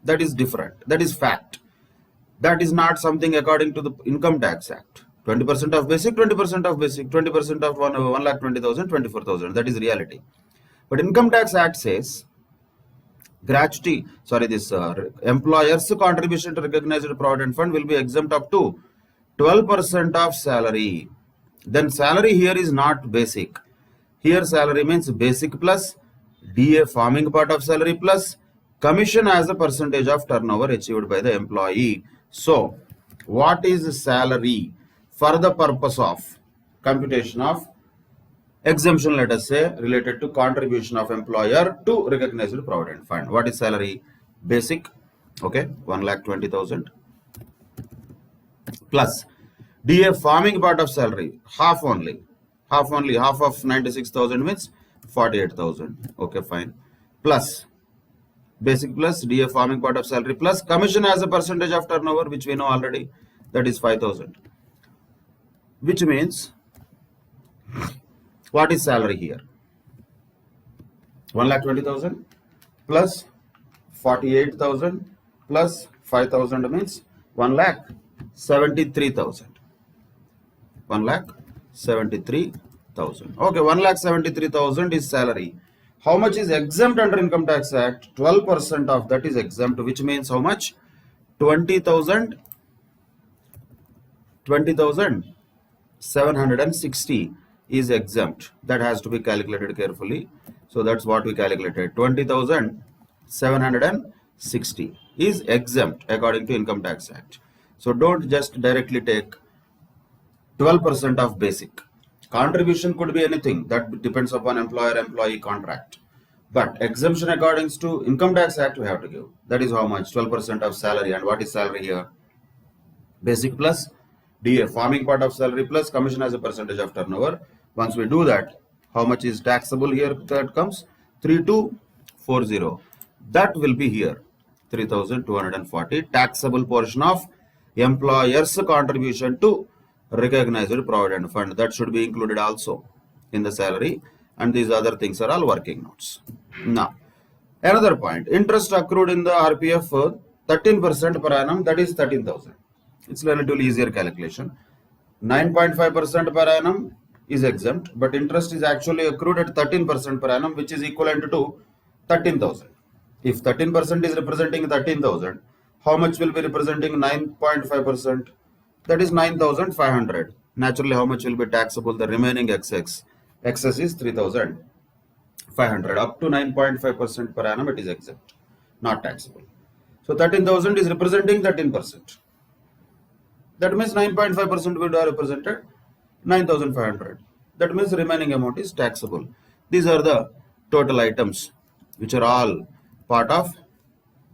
That is different. That is fact. That is not something according to the Income Tax Act. 20% of basic, 20% of basic, 20% of 1,20,000, 24,000. That is reality. But Income Tax Act says gratuity, employer's contribution to recognized provident fund will be exempt up to 12% of salary. Then salary here is not basic. Here salary means basic plus DA farming part of salary plus commission as a percentage of turnover achieved by the employee. So what is salary for the purpose of computation of exemption, let us say, related to contribution of employer to recognized provident fund? What is salary? Basic, okay, 1,20,000 plus DA farming part of salary, half of 96,000 means 48,000, okay, fine, plus basic plus DA farming part of salary plus commission as a percentage of turnover, which we know already, that is 5,000, which means what is salary here? 1,20,000 plus 48,000 plus 5,000 means 1,73,000. 1,73,000. Okay, 1,73,000 is salary. How much is exempt under Income Tax Act? 12% of that is exempt, which means how much? 20,000. 20,760 is exempt. That has to be calculated carefully. So that's what we calculated. 20,760 is exempt according to Income Tax Act. So don't just directly take 12% of basic. Contribution could be anything. That depends upon employer-employee contract. But exemption according to Income Tax Act we have to give. That is how much? 12% of salary. And what is salary here? Basic plus DA, farming part of salary plus commission as a percentage of turnover. Once we do that, how much is taxable here? That comes 3,240. That will be here 3,240 taxable portion of employer's contribution to recognized provident fund. That should be included also in the salary, and these other things are all working notes. Now, another point, interest accrued in the RPF 13% per annum, that is 13,000. It's relatively easier calculation. 9.5% per annum is exempt, but interest is actually accrued at 13% per annum, which is equivalent to 13,000. If 13% is representing 13,000, how much will be representing 9.5%? That is 9,500. Naturally, how much will be taxable? The remaining excess is 3,500. Up to 9.5% per annum, it is exempt, not taxable. So 13,000 is representing 13%. That means 9.5% will be represented 9,500. That means the remaining amount is taxable. These are the total items which are all part of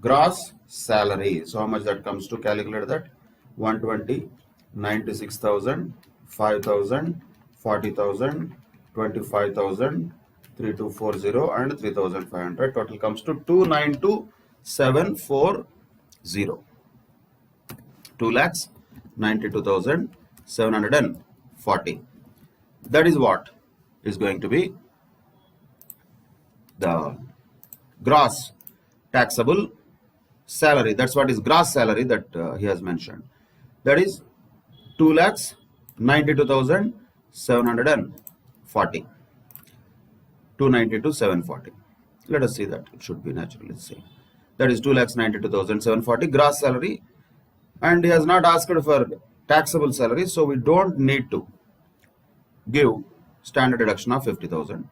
gross salary. So how much that comes to? Calculate that. 120, 96,000, 5,000, 40,000, 25,000, 3,240 and 3,500. Total comes to 292,740. 2,92,740. That is what is going to be the gross taxable salary. That's what is gross salary that he has mentioned. That is 2,92,740. 292,740. Let us see that. It should be naturally the same. That is 2,92,740 gross salary. And he has not asked for taxable salary, so we don't need to give standard deduction of 50,000.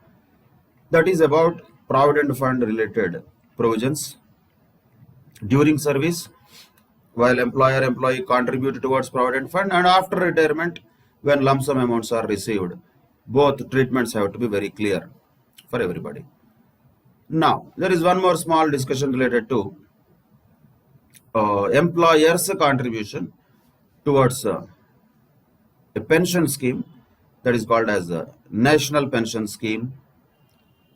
That is about provident fund related provisions during service, while employer-employee contribute towards provident fund, and after retirement when lump sum amounts are received. Both treatments have to be very clear for everybody. Now, there is one more small discussion related to employer's contribution towards a pension scheme that is called as a national pension scheme,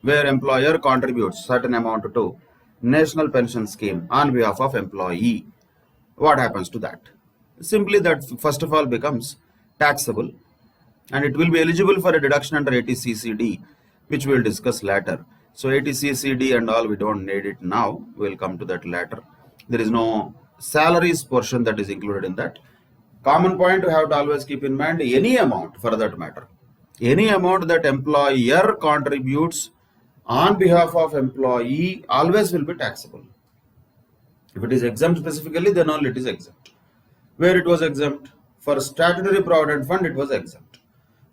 where employer contributes certain amount to national pension scheme on behalf of employee. What happens to that? Simply that first of all becomes taxable, and it will be eligible for a deduction under 80CCD, which we will discuss later. So 80CCD and all, we don't need it now. We will come to that later. There is no salaries portion that is included in that. Common point you have to always keep in mind, any amount for that matter, any amount that employer contributes on behalf of employee always will be taxable. If it is exempt specifically, then only it is exempt. Where it was exempt? For statutory provident fund, it was exempt.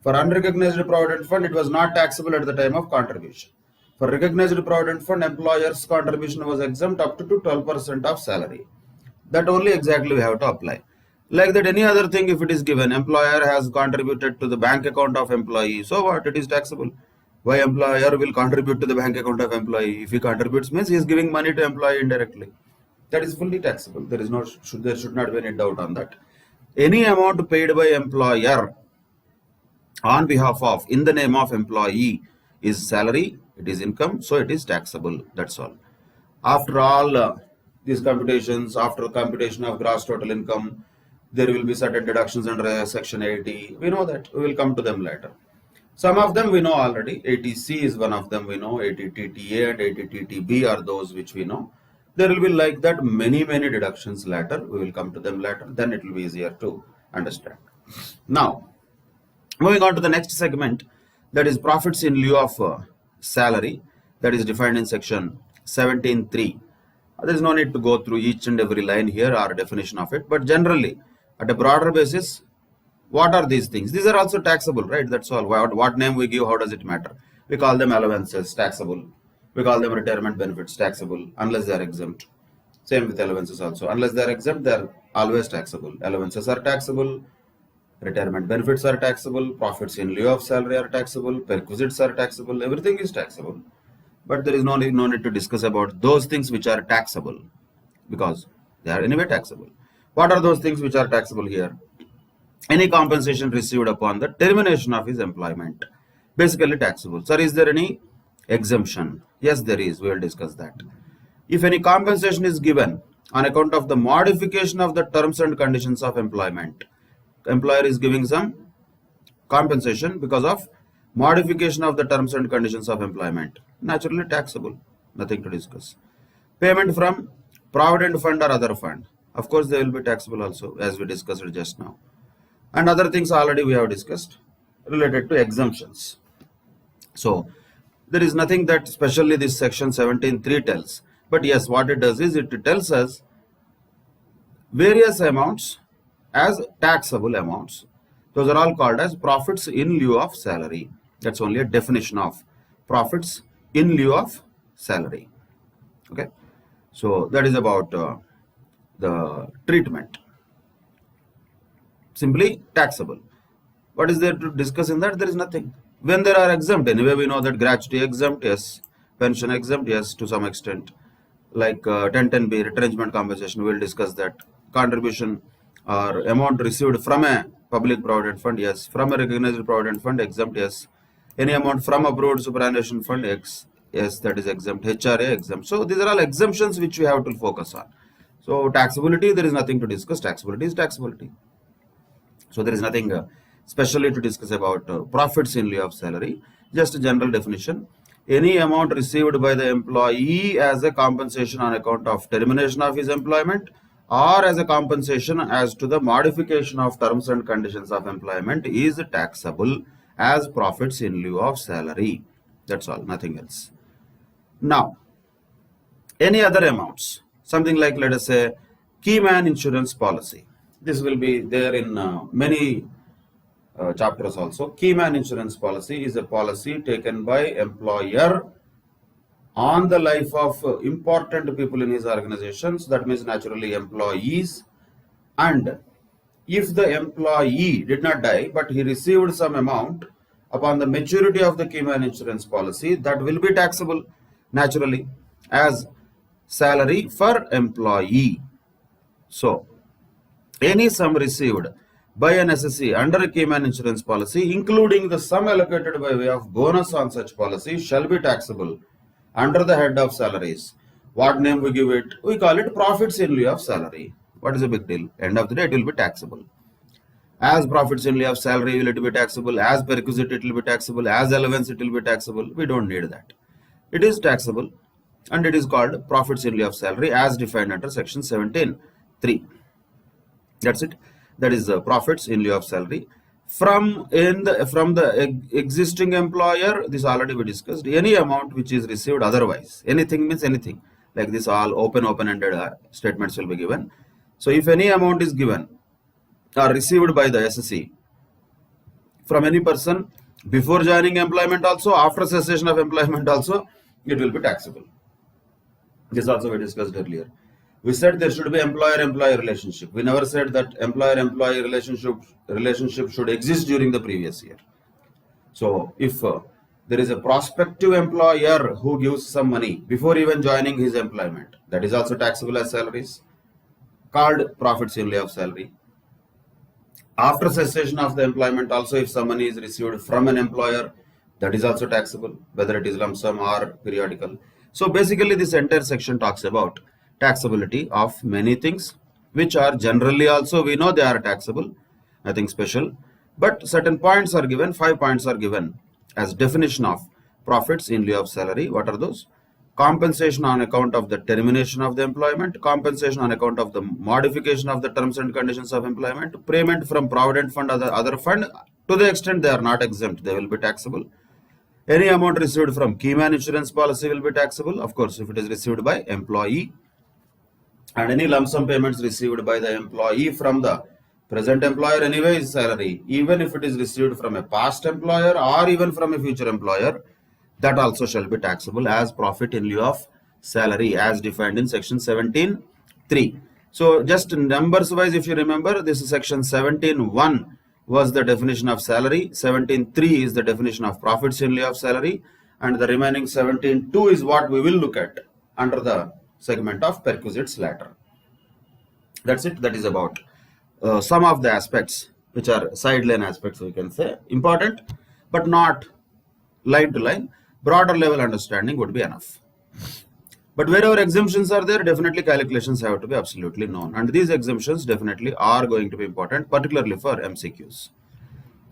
For unrecognized provident fund, it was not taxable at the time of contribution. For recognized provident fund, employer's contribution was exempt up to 12% of salary. That only exactly we have to apply. Like that, any other thing, if it is given, employer has contributed to the bank account of employee, so what? It is taxable. Why employer will contribute to the bank account of employee? If he contributes, means he is giving money to employee indirectly. That is fully taxable. There should not be any doubt on that. Any amount paid by employer on behalf of, in the name of employee, is salary, it is income, so it is taxable. That's all. After all these computations, after computation of gross total income, there will be certain deductions under section 80. We know that. We will come to them later. Some of them we know already. 80C is one of them we know. 80TTA and 80TTB are those which we know. There will be like that many deductions later. We will come to them later. Then it will be easier to understand. Now, moving on to the next segment, that is profits in lieu of salary, that is defined in section 17.3. There is no need to go through each and every line here or definition of it, but generally, at a broader basis, what are these things? These are also taxable, right? That's all. What name we give, how does it matter? We call them allowances, taxable. We call them retirement benefits, taxable, unless they are exempt. Same with allowances also. Unless they are exempt, they are always taxable. Allowances are taxable. Retirement benefits are taxable. Profits in lieu of salary are taxable. Perquisites are taxable. Everything is taxable. But there is no need to discuss about those things which are taxable, because they are anyway taxable. What are those things which are taxable here? Any compensation received upon the termination of his employment, basically taxable. Sir, is there any exemption? Yes, there is. We will discuss that. If any compensation is given on account of the modification of the terms and conditions of employment, employer is giving some compensation because of modification of the terms and conditions of employment, naturally taxable. Nothing to discuss. Payment from provident fund or other fund, of course they will be taxable also, as we discussed just now. And other things already we have discussed related to exemptions. So there is nothing that specially this section 17.3 tells, but yes, what it does is it tells us various amounts as taxable amounts. Those are all called as profits in lieu of salary. That's only a definition of profits in lieu of salary. Okay, so that is about the treatment. Simply taxable. What is there to discuss in that? There is nothing. When there are exempt, anyway we know that gratuity exempt, yes. Pension exempt, yes, to some extent. Like 1010B, retrenchment compensation, we will discuss that. Contribution or amount received from a public provident fund, yes. From a recognized provident fund, exempt, yes. Any amount from approved superannuation fund, yes, that is exempt. HRA, exempt. So these are all exemptions which we have to focus on. So taxability, there is nothing to discuss. Taxability is taxability. So there is nothing specially to discuss about profits in lieu of salary. Just a general definition. Any amount received by the employee as a compensation on account of termination of his employment, or as a compensation as to the modification of terms and conditions of employment, is taxable as profits in lieu of salary. That's all, nothing else. Now, any other amounts, something like, let us say, key man insurance policy. This will be there in many chapters also. Key man insurance policy is a policy taken by employer on the life of important people in his organizations. That means naturally employees. And if the employee did not die, but he received some amount upon the maturity of the key man insurance policy, that will be taxable naturally as salary for employee. So any sum received by an SSE under a key man insurance policy, including the sum allocated by way of bonus on such policy, shall be taxable under the head of salaries. What name we give it? We call it profits in lieu of salary. What is the big deal? End of the day, it will be taxable. As profits in lieu of salary, will it be taxable? As perquisite, it will be taxable. As allowance, it will be taxable. We don't need that. It is taxable, and it is called profits in lieu of salary as defined under section 17.3. That's it. That is profits in lieu of salary from the existing employer. This already we discussed. Any amount which is received otherwise. Anything means anything. Like this, all open-ended statements will be given. So if any amount is given are received by the SSE from any person before joining employment also, after cessation of employment also, it will be taxable. This also we discussed earlier. We said there should be employer-employee relationship. We never said that employer-employee relationship should exist during the previous year. So if there is a prospective employer who gives some money before even joining his employment, that is also taxable as salaries, called profits in lieu of salary. After cessation of the employment also, if some money is received from an employer, that is also taxable, whether it is lump sum or periodical. So basically this entire section talks about taxability of many things, which are generally also, we know they are taxable, nothing special, but certain points are given, 5 points are given as definition of profits in lieu of salary. What are those? Compensation on account of the termination of the employment, compensation on account of the modification of the terms and conditions of employment, payment from provident fund or the other fund, to the extent they are not exempt, they will be taxable. Any amount received from Keyman insurance policy will be taxable, of course, if it is received by employee. And any lump sum payments received by the employee from the present employer anyway is salary, even if it is received from a past employer or even from a future employer, that also shall be taxable as profit in lieu of salary as defined in section 17.3. So just numbers wise, if you remember, this is section 17.1 was the definition of salary, 17.3 is the definition of profits in lieu of salary, and the remaining 17.2 is what we will look at under the segment of perquisites later. That's it. That is about some of the aspects which are sideline aspects, we can say, important but not line to line. Broader level understanding would be enough. But wherever exemptions are there, definitely calculations have to be absolutely known, and these exemptions definitely are going to be important, particularly for MCQs.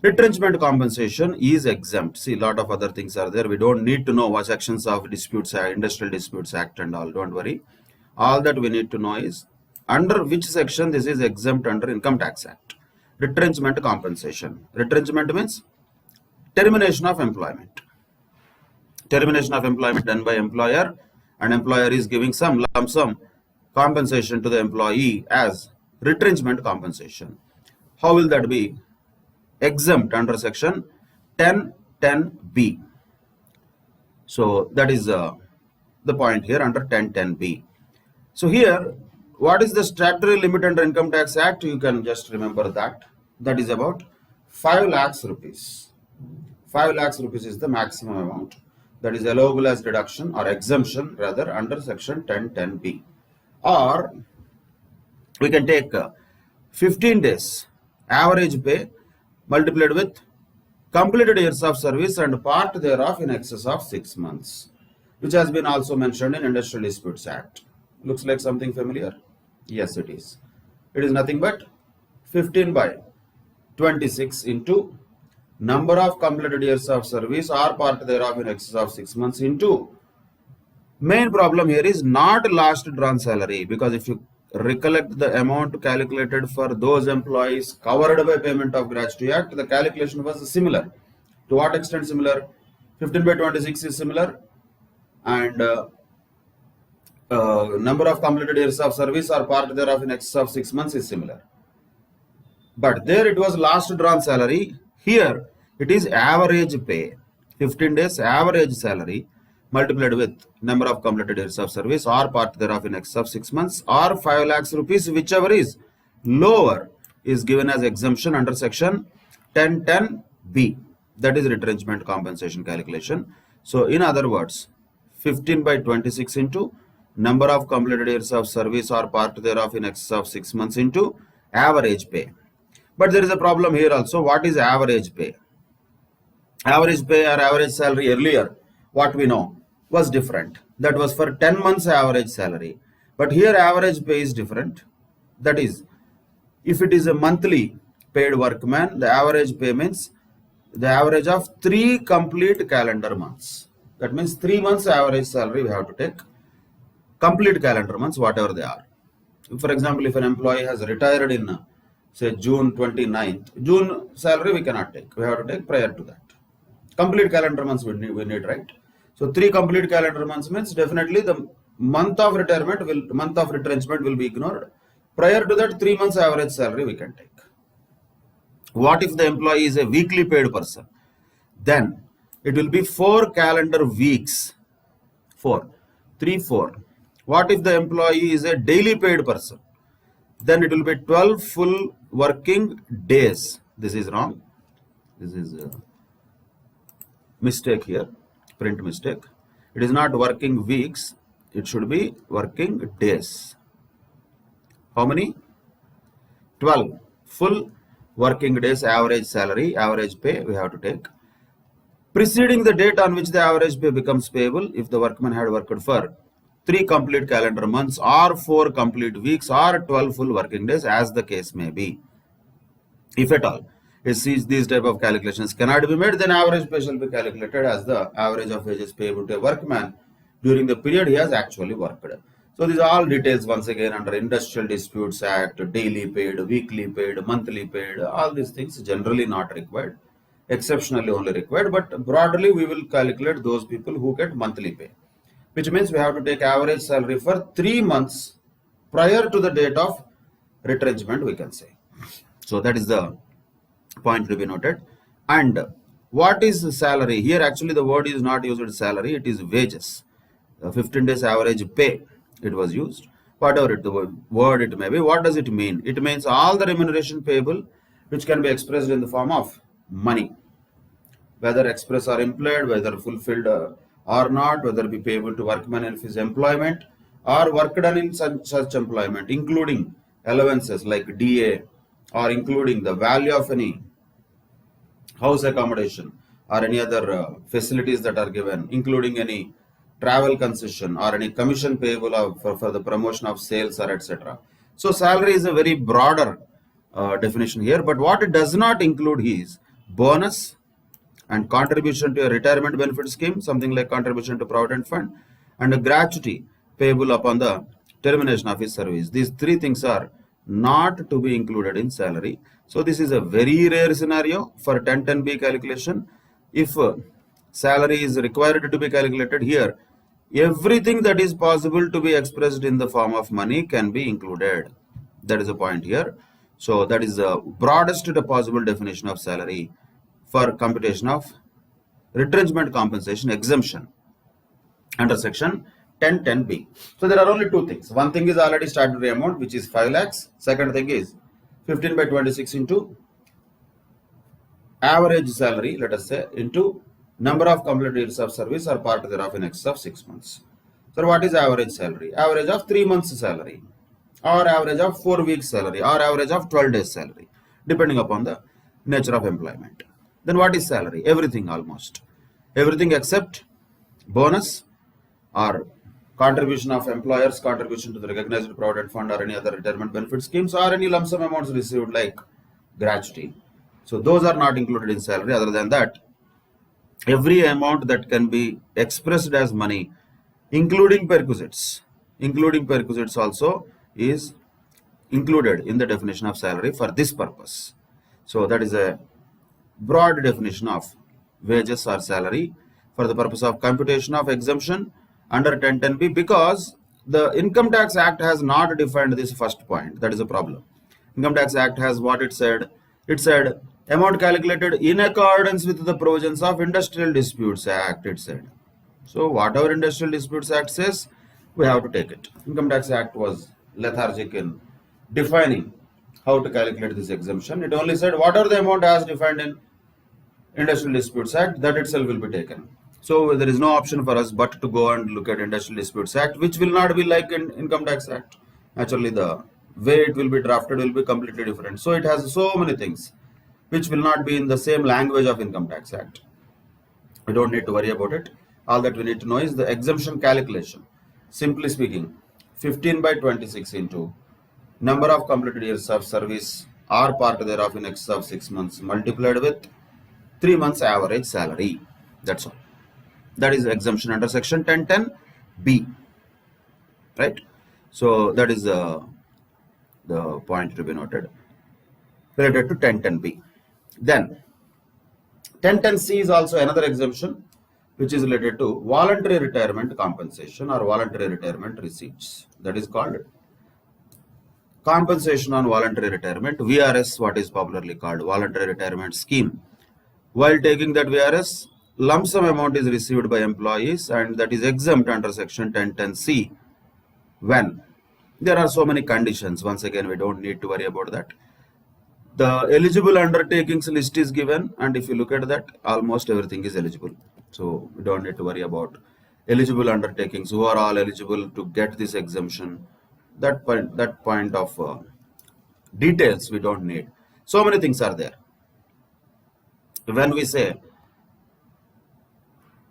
Retrenchment compensation is exempt. See, a lot of other things are there. We don't need to know what sections of Disputes Act, Industrial Disputes Act and all. Don't worry. All that we need to know is under which section this is exempt under Income Tax Act. Retrenchment compensation. Retrenchment means termination of employment. Termination of employment done by employer, and employer is giving some lump sum compensation to the employee as retrenchment compensation. How will that be exempt under section 10.10b? So that is the point here under 10.10b. So here, what is the statutory limit under Income Tax Act? You can just remember that. That is about 5 lakhs rupees. 5 lakhs rupees is the maximum amount that is allowable as deduction or exemption rather under section 10.10b. Or we can take 15 days average pay multiplied with completed years of service and part thereof in excess of 6 months, which has been also mentioned in Industrial Disputes Act. Looks like something familiar? Yes, it is. It is nothing but 15 by 26 into number of completed years of service or part thereof in excess of 6 months into, main problem here is not last drawn salary, because if you recollect the amount calculated for those employees covered by Payment of Gratuity Act, the calculation was similar. To what extent similar? 15 by 26 is similar, and number of completed years of service or part thereof in excess of 6 months is similar. But there it was last drawn salary. Here it is average pay, 15 days average salary multiplied with number of completed years of service or part thereof in excess of 6 months or 5 lakhs rupees, whichever is lower, is given as exemption under section 10.10b. That is retrenchment compensation calculation. So in other words, 15 by 26 into number of completed years of service or part thereof in excess of 6 months into average pay. But there is a problem here also. What is average pay? Average pay or average salary earlier, what we know, was different. That was for 10 months average salary. But here average pay is different. That is, if it is a monthly paid workman, the average pay means the average of 3 complete calendar months. That means 3 months average salary we have to take. Complete calendar months, whatever they are. For example, if an employee has retired in say June 29th, June salary we cannot take. We have to take prior to that. Complete calendar months we need, right? So 3 complete calendar months means definitely the month of retrenchment will be ignored. Prior to that, 3 months average salary we can take. What if the employee is a weekly paid person? Then it will be 4 calendar weeks. 4. 3, 4. What if the employee is a daily paid person? Then it will be 12 full working days. This is wrong. This is a mistake here. Print mistake. It is not working weeks. It should be working days. How many? 12 full working days average salary, average pay we have to take. Preceding the date on which the average pay becomes payable, if the workman had worked for 3 complete calendar months or 4 complete weeks or 12 full working days, as the case may be. If at all, it sees these type of calculations cannot be made, then average pay shall be calculated as the average of wages payable to a workman during the period he has actually worked. So these are all details once again under Industrial Disputes Act, daily paid, weekly paid, monthly paid, all these things generally not required, exceptionally only required, but broadly we will calculate those people who get monthly pay, which means we have to take average salary for 3 months prior to the date of retrenchment, we can say. So that is the point to be noted. And what is the salary? Here actually the word is not used salary, it is wages. 15 days average pay it was used. Whatever the word it may be, what does it mean? It means all the remuneration payable which can be expressed in the form of money, whether express or implied, whether fulfilled or not, whether be payable to workman in his employment or work done in such employment, including allowances like DA, or including the value of any house accommodation or any other facilities that are given, including any travel concession or any commission payable for the promotion of sales or etc. So salary is a very broader definition here, but what it does not include is bonus and contribution to a retirement benefit scheme, something like contribution to provident fund, and a gratuity payable upon the termination of his service. These 3 things are not to be included in salary. So this is a very rare scenario for 1010B calculation. If salary is required to be calculated here, everything that is possible to be expressed in the form of money can be included. That is the point here. So that is the broadest possible definition of salary for computation of retrenchment compensation exemption under section 1010B. So there are only 2 things. One thing is already statutory amount, which is 5 lakhs. Second thing is 15 by 26 into average salary, let us say, into number of completed years of service or part thereof in excess of 6 months. So what is average salary? Average of 3 months salary, or average of 4 weeks salary, or average of 12 days salary, depending upon the nature of employment. Then what is salary? Everything, almost everything except bonus or contribution of employers, contribution to the recognized provident fund or any other retirement benefit schemes, or any lump sum amounts received like gratuity. So those are not included in salary. Other than that, every amount that can be expressed as money, including perquisites also is included in the definition of salary for this purpose. So that is a broad definition of wages or salary for the purpose of computation of exemption under 1010B, because the Income Tax Act has not defined this first point. That is a problem. Income Tax Act has what it said. It said amount calculated in accordance with the provisions of Industrial Disputes Act, it said. So whatever Industrial Disputes Act says, we have to take it. Income Tax Act was lethargic in defining how to calculate this exemption. It only said whatever the amount as defined in Industrial Disputes Act, that itself will be taken. So there is no option for us but to go and look at Industrial Disputes Act, which will not be like in Income Tax Act. Actually, the way it will be drafted will be completely different. So it has so many things which will not be in the same language of Income Tax Act. We don't need to worry about it. All that we need to know is the exemption calculation. Simply speaking, 15 by 26 into number of completed years of service or part thereof in excess of 6 months multiplied with 3 months average salary. That's all. That is exemption under section 1010B. Right? So that is the point to be noted related to 1010B. Then 1010C is also another exemption which is related to voluntary retirement compensation or voluntary retirement receipts. That is called compensation on voluntary retirement, VRS, what is popularly called voluntary retirement scheme. While taking that VRS, lump sum amount is received by employees and that is exempt under section 1010C when there are so many conditions. Once again, we don't need to worry about that. The eligible undertakings list is given, and if you look at that, almost everything is eligible. So we don't need to worry about eligible undertakings, who are all eligible to get this exemption. That point of details we don't need. So many things are there. When we say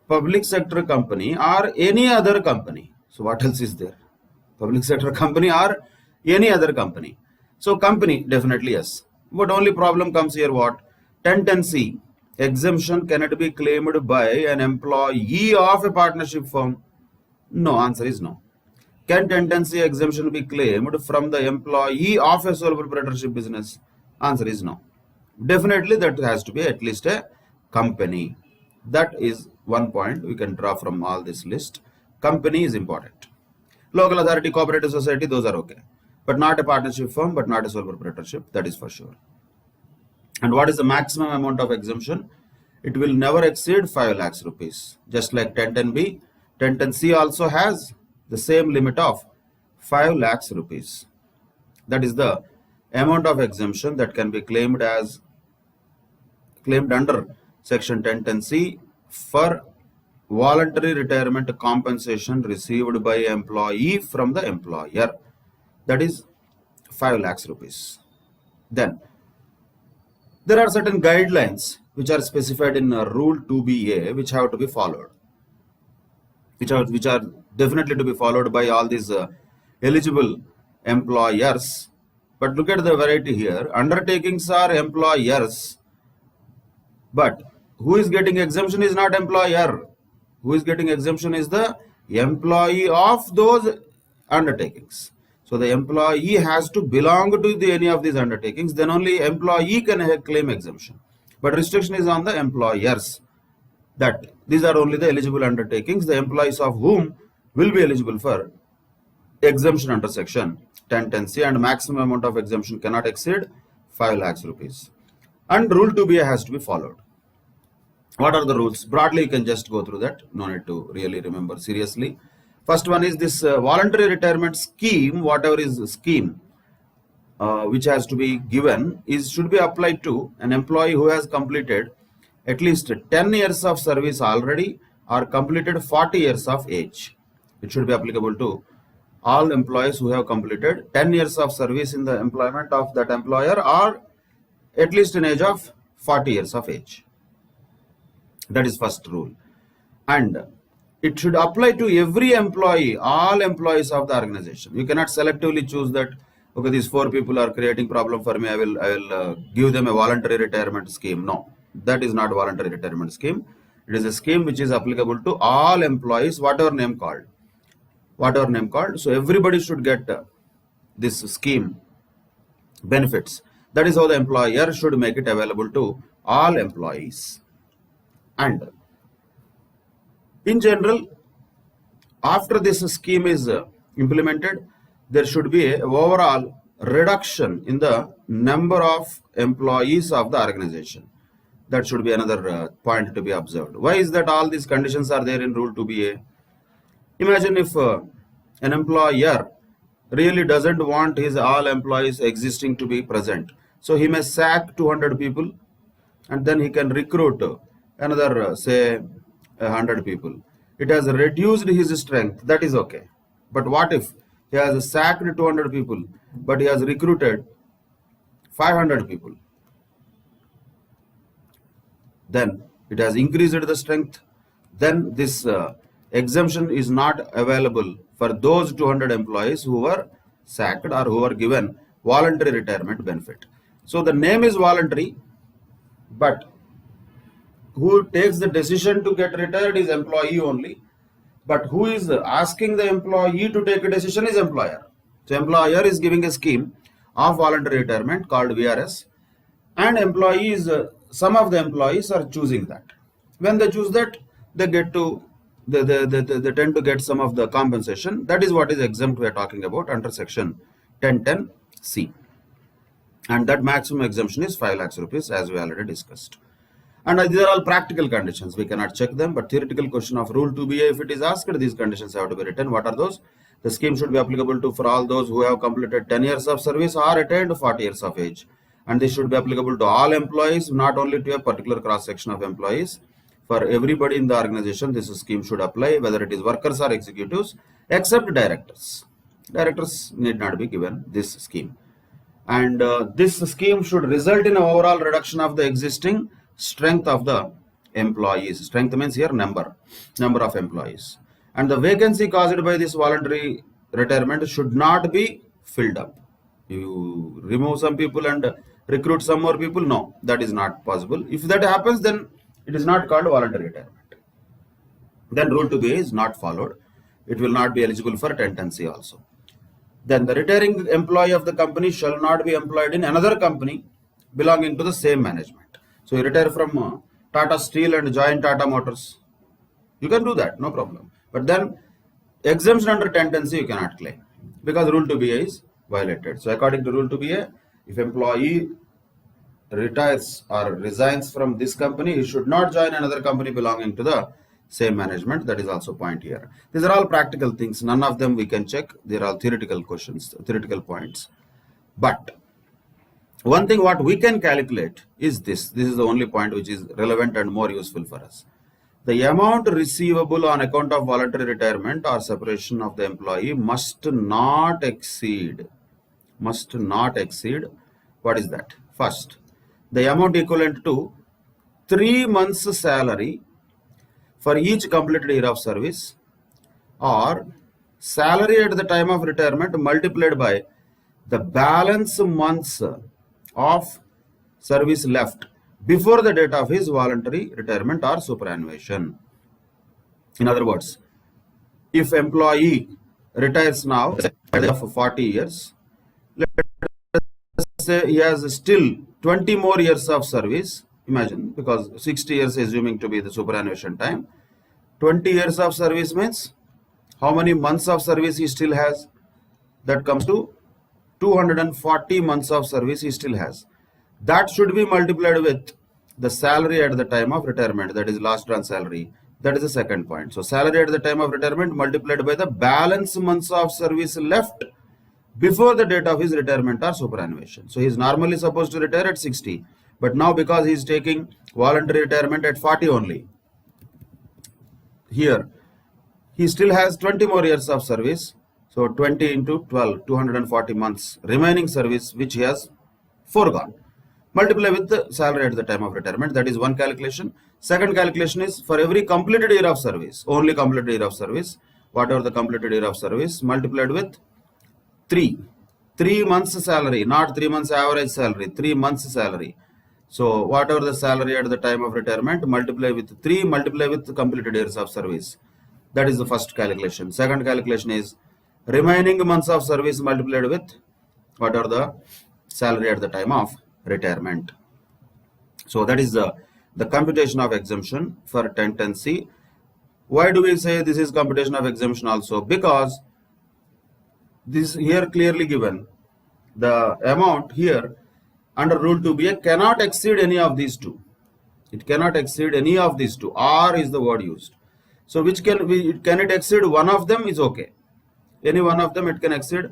public sector company or any other company, so what else is there? Public sector company or any other company. So company, definitely yes. But only problem comes here what? 1010C, exemption cannot be claimed by an employee of a partnership firm. No, answer is no. Can 1010C exemption be claimed from the employee of a sole proprietorship business? Answer is no. Definitely that has to be at least a company. That is one point we can draw from all this list. Company is important. Local authority, cooperative society, those are okay. But not a partnership firm, but not a sole proprietorship, that is for sure. And what is the maximum amount of exemption? It will never exceed 5 lakhs rupees. Just like 1010B, 1010C also has the same limit of 5 lakhs rupees. That is the amount of exemption that can be claimed under section 1010C for voluntary retirement compensation received by employee from the employer. That is 5 lakhs rupees. Then there are certain guidelines which are specified in Rule 2BA which have to be followed, which are definitely to be followed by all these eligible employers. But look at the variety here. Undertakings are employers, but who is getting exemption is not employer. Who is getting exemption is the employee of those undertakings. So the employee has to belong to any of these undertakings, then only employee can claim exemption. But restriction is on the employers, that these are only the eligible undertakings, the employees of whom will be eligible for exemption under section 1010C, and maximum amount of exemption cannot exceed 5 lakhs rupees. And Rule 2BA has to be followed. What are the rules? Broadly, you can just go through that. No need to really remember seriously. First one is this voluntary retirement scheme, whatever is the scheme which has to be given should be applied to an employee who has completed at least 10 years of service already or completed 40 years of age. It should be applicable to all employees who have completed 10 years of service in the employment of that employer or at least an age of 40 years of age. That is first rule. And it should apply to every employee, all employees of the organization. You cannot selectively choose that, okay, these 4 people are creating problem for me, I will give them a voluntary retirement scheme. No, that is not a voluntary retirement scheme. It is a scheme which is applicable to all employees, whatever name called. So everybody should get this scheme benefits. That is how the employer should make it available to all employees. And in general, after this scheme is implemented, there should be an overall reduction in the number of employees of the organization. That should be another point to be observed. Why is that all these conditions are there in Rule 2BA? Imagine if an employer really doesn't want his all employees existing to be present. So he may sack 200 people and then he can recruit another say 100 people. It has reduced his strength, that is okay. But what if he has sacked 200 people but he has recruited 500 people? Then it has increased the strength. Then this exemption is not available for those 200 employees who were sacked or who were given voluntary retirement benefit. So the name is voluntary, but who takes the decision to get retired is employee only, but who is asking the employee to take a decision is employer. So employer is giving a scheme of voluntary retirement called VRS, and employees, some of the employees are choosing that. When they choose that, they get to they tend to get some of the compensation. That is what is exempt we are talking about under section 1010 C. And that maximum exemption is 5 lakhs rupees, as we already discussed. And these are all practical conditions. We cannot check them, but theoretical question of Rule 2BA, if it is asked, these conditions have to be written. What are those? The scheme should be applicable to for all those who have completed 10 years of service or attained 40 years of age. And this should be applicable to all employees, not only to a particular cross-section of employees. For everybody in the organization, this scheme should apply, whether it is workers or executives, except directors. Directors need not be given this scheme. And this scheme should result in an overall reduction of the existing strength of the employees. Strength means here number of employees. And the vacancy caused by this voluntary retirement should not be filled up. You remove some people and recruit some more people. No, that is not possible. If that happens, then it is not called voluntary retirement. Then Rule 2BA is not followed. It will not be eligible for 1010C also. Then the retiring employee of the company shall not be employed in another company belonging to the same management. So you retire from Tata Steel and join Tata Motors. You can do that, no problem. But then exemption under 1010C you cannot claim because Rule 2BA is violated. So according to Rule 2BA, if employee retires or resigns from this company, he should not join another company belonging to the same management. That is also point here. These are all practical things. None of them we can check. They are all theoretical questions, theoretical points. But one thing what we can calculate is this. This is the only point which is relevant and more useful for us. The amount receivable on account of voluntary retirement or separation of the employee must not exceed. What is that? First, the amount equivalent to 3 months salary for each completed year of service, or salary at the time of retirement multiplied by the balance months of service left before the date of his voluntary retirement or superannuation. In other words, if employee retires now for 40 years, let's say he has still 20 more years of service. Imagine, because 60 years assuming to be the superannuation time, 20 years of service means how many months of service he still has? That comes to 240 months of service he still has. That should be multiplied with the salary at the time of retirement, that is last run salary. That is the second point. So salary at the time of retirement multiplied by the balance months of service left before the date of his retirement or superannuation. So he is normally supposed to retire at 60. But now because he is taking voluntary retirement at 40 only, here he still has 20 more years of service. So 20 into 12, 240 months remaining service which he has foregone. Multiply with the salary at the time of retirement. That is one calculation. Second calculation is for every completed year of service, only completed year of service, whatever the completed year of service, multiplied with 3 months salary, not 3 months average salary, 3 months salary. So whatever the salary at the time of retirement, multiply with 3, multiply with the completed years of service. That is the first calculation. Second calculation is remaining months of service multiplied with whatever the salary at the time of retirement. So that is the computation of exemption for 1010C. Why do we say this is computation of exemption also? Because this here clearly given, the amount here under Rule 2BA cannot exceed any of these two. It cannot exceed any of these two. R is the word used. So which can it exceed one of them is okay. Any one of them it can exceed.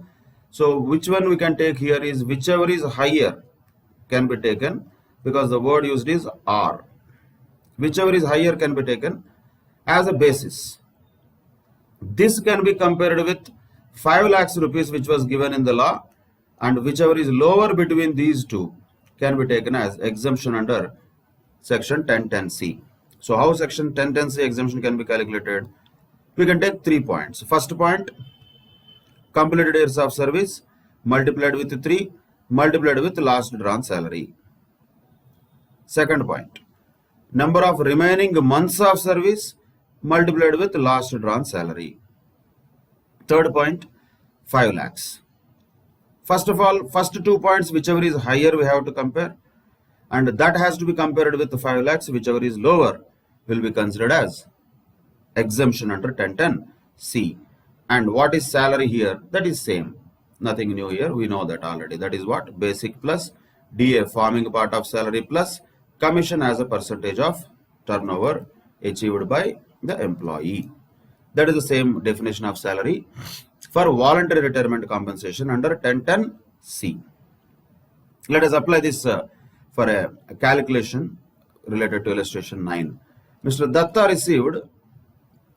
So which one we can take here is whichever is higher can be taken, because the word used is R. Whichever is higher can be taken as a basis. This can be compared with 5 lakhs rupees which was given in the law, and whichever is lower between these two can be taken as exemption under section 1010C. So how section 1010C exemption can be calculated? We can take 3 points. First point, completed years of service multiplied with 3 multiplied with last drawn salary. Second point, number of remaining months of service multiplied with last drawn salary. Third point, 5 lakhs. First of all, first 2 points, whichever is higher we have to compare, and that has to be compared with the 5 lakhs. Whichever is lower will be considered as exemption under 1010C. And what is salary here? That is same. nothing new here. We know that already. That is what? Basic plus DA, forming part of salary, plus commission as a percentage of turnover achieved by the employee. That is the same definition of salary for voluntary retirement compensation under 1010C. Let us apply this for a calculation related to illustration 9. Mr. Datta received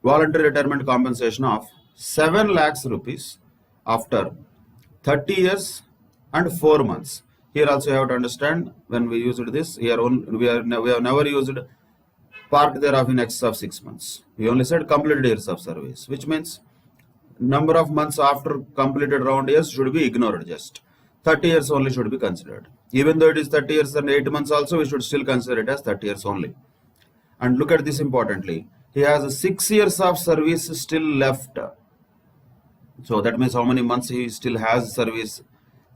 voluntary retirement compensation of 7 lakhs rupees after 30 years and 4 months. Here also you have to understand, when we used this, here we have never used part thereof in excess of 6 months. We only said completed years of service, which means number of months after completed round years should be ignored. Just 30 years only should be considered. Even though it is 30 years and 8 months also, we should still consider it as 30 years only. And look at this importantly. He has 6 years of service still left. So that means how many months he still has service?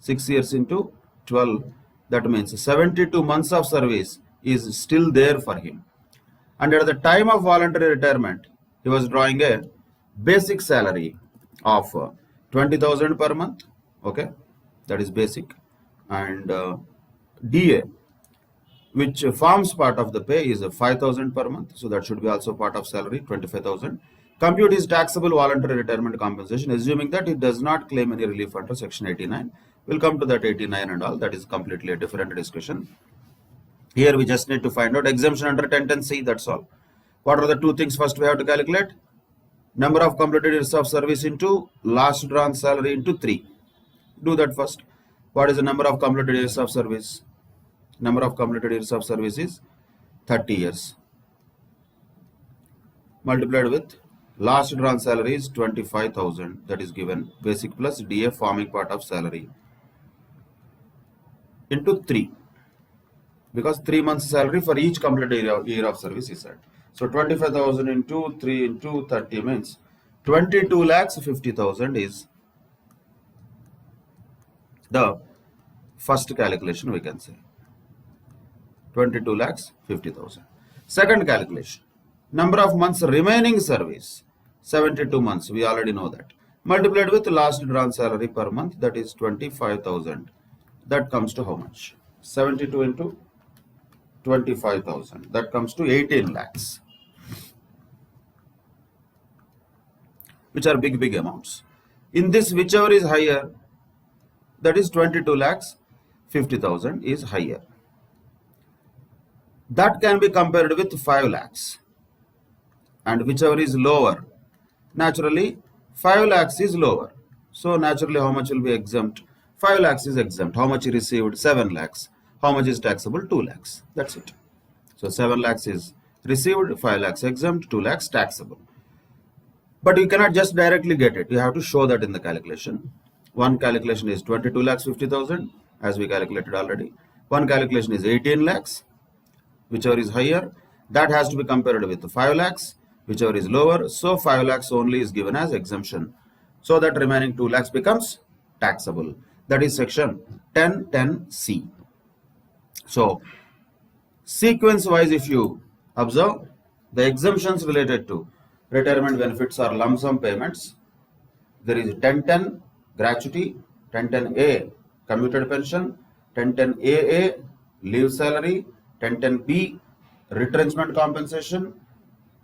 6 years into 12. That means 72 months of service is still there for him. And at the time of voluntary retirement, he was drawing a basic salary of 20,000 per month. Okay, that is basic. And DA, which forms part of the pay, is 5,000 per month. So that should be also part of salary, 25,000. Compute his taxable voluntary retirement compensation, assuming that he does not claim any relief under section 89. We'll come to that 89 and all. That is completely a different discussion. Here we just need to find out exemption under 1010C, that's all. What are the two things first we have to calculate? Number of completed years of service into last drawn salary into 3. Do that first. What is the number of completed years of service? Number of completed years of service is 30 years. Multiplied with last drawn salary is 25,000. That is given basic plus DA, forming part of salary, into 3. Because 3 months salary for each completed year of service is said. So 25,000 into 3 into 30 means 22 lakhs 50,000 is the first calculation, we can say. 22 lakhs 50,000. Second calculation. Number of months remaining service, 72 months. We already know that. Multiplied with last drawn salary per month, that is 25,000. That comes to how much? 72 into 25,000. That comes to 18 lakhs. Which are big amounts. In this, whichever is higher, that is 22 lakhs 50,000 is higher. That can be compared with 5 lakhs. And whichever is lower, naturally 5 lakhs is lower. So naturally how much will be exempt? 5 lakhs is exempt. How much he received? 7 lakhs. How much is taxable? 2 lakhs. That's it. So 7 lakhs is received, 5 lakhs exempt, 2 lakhs taxable. But you cannot just directly get it. You have to show that in the calculation. One calculation is 22 lakhs 50,000, as we calculated already. One calculation is 18 lakhs, whichever is higher. That has to be compared with 5 lakhs, whichever is lower. So 5 lakhs only is given as exemption. So that remaining 2 lakhs becomes taxable. That is section 1010C. So sequence wise, if you observe, the exemptions related to retirement benefits are lump sum payments. There is 1010 gratuity, 1010A commuted pension, 1010AA leave salary, 1010B retrenchment compensation,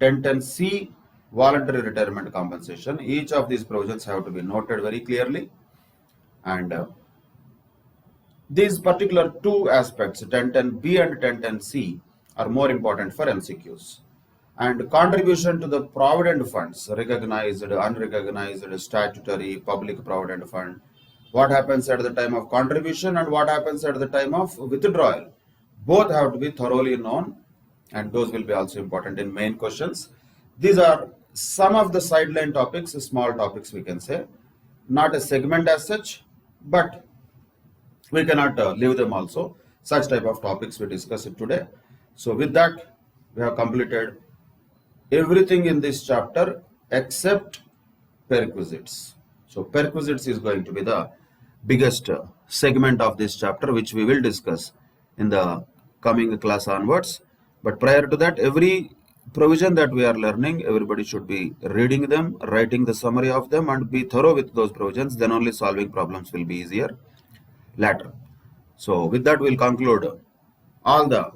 1010C voluntary retirement compensation. Each of these provisions have to be noted very clearly. And these particular two aspects, 1010B and 1010C, are more important for MCQs. And contribution to the provident funds, recognized, unrecognized, statutory, public provident fund, what happens at the time of contribution and what happens at the time of withdrawal, both have to be thoroughly known, and those will be also important in main questions. These are some of the sideline topics, small topics we can say, not a segment as such, but we cannot leave them also. Such type of topics we discuss it today. So with that, we have completed everything in this chapter except perquisites. So perquisites is going to be the biggest segment of this chapter, which we will discuss in the coming class onwards. But prior to that, every provision that we are learning, everybody should be reading them, writing the summary of them, and be thorough with those provisions. Then only solving problems will be easier later. So with that, we'll conclude all the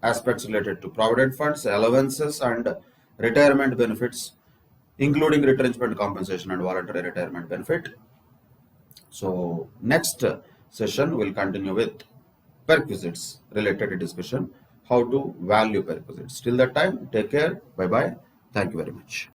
aspects related to provident funds, allowances, and retirement benefits, including retrenchment compensation and voluntary retirement benefit. So next session will continue with perquisites related discussion, how to value perquisites. Till that time, take care. Bye bye. Thank you very much.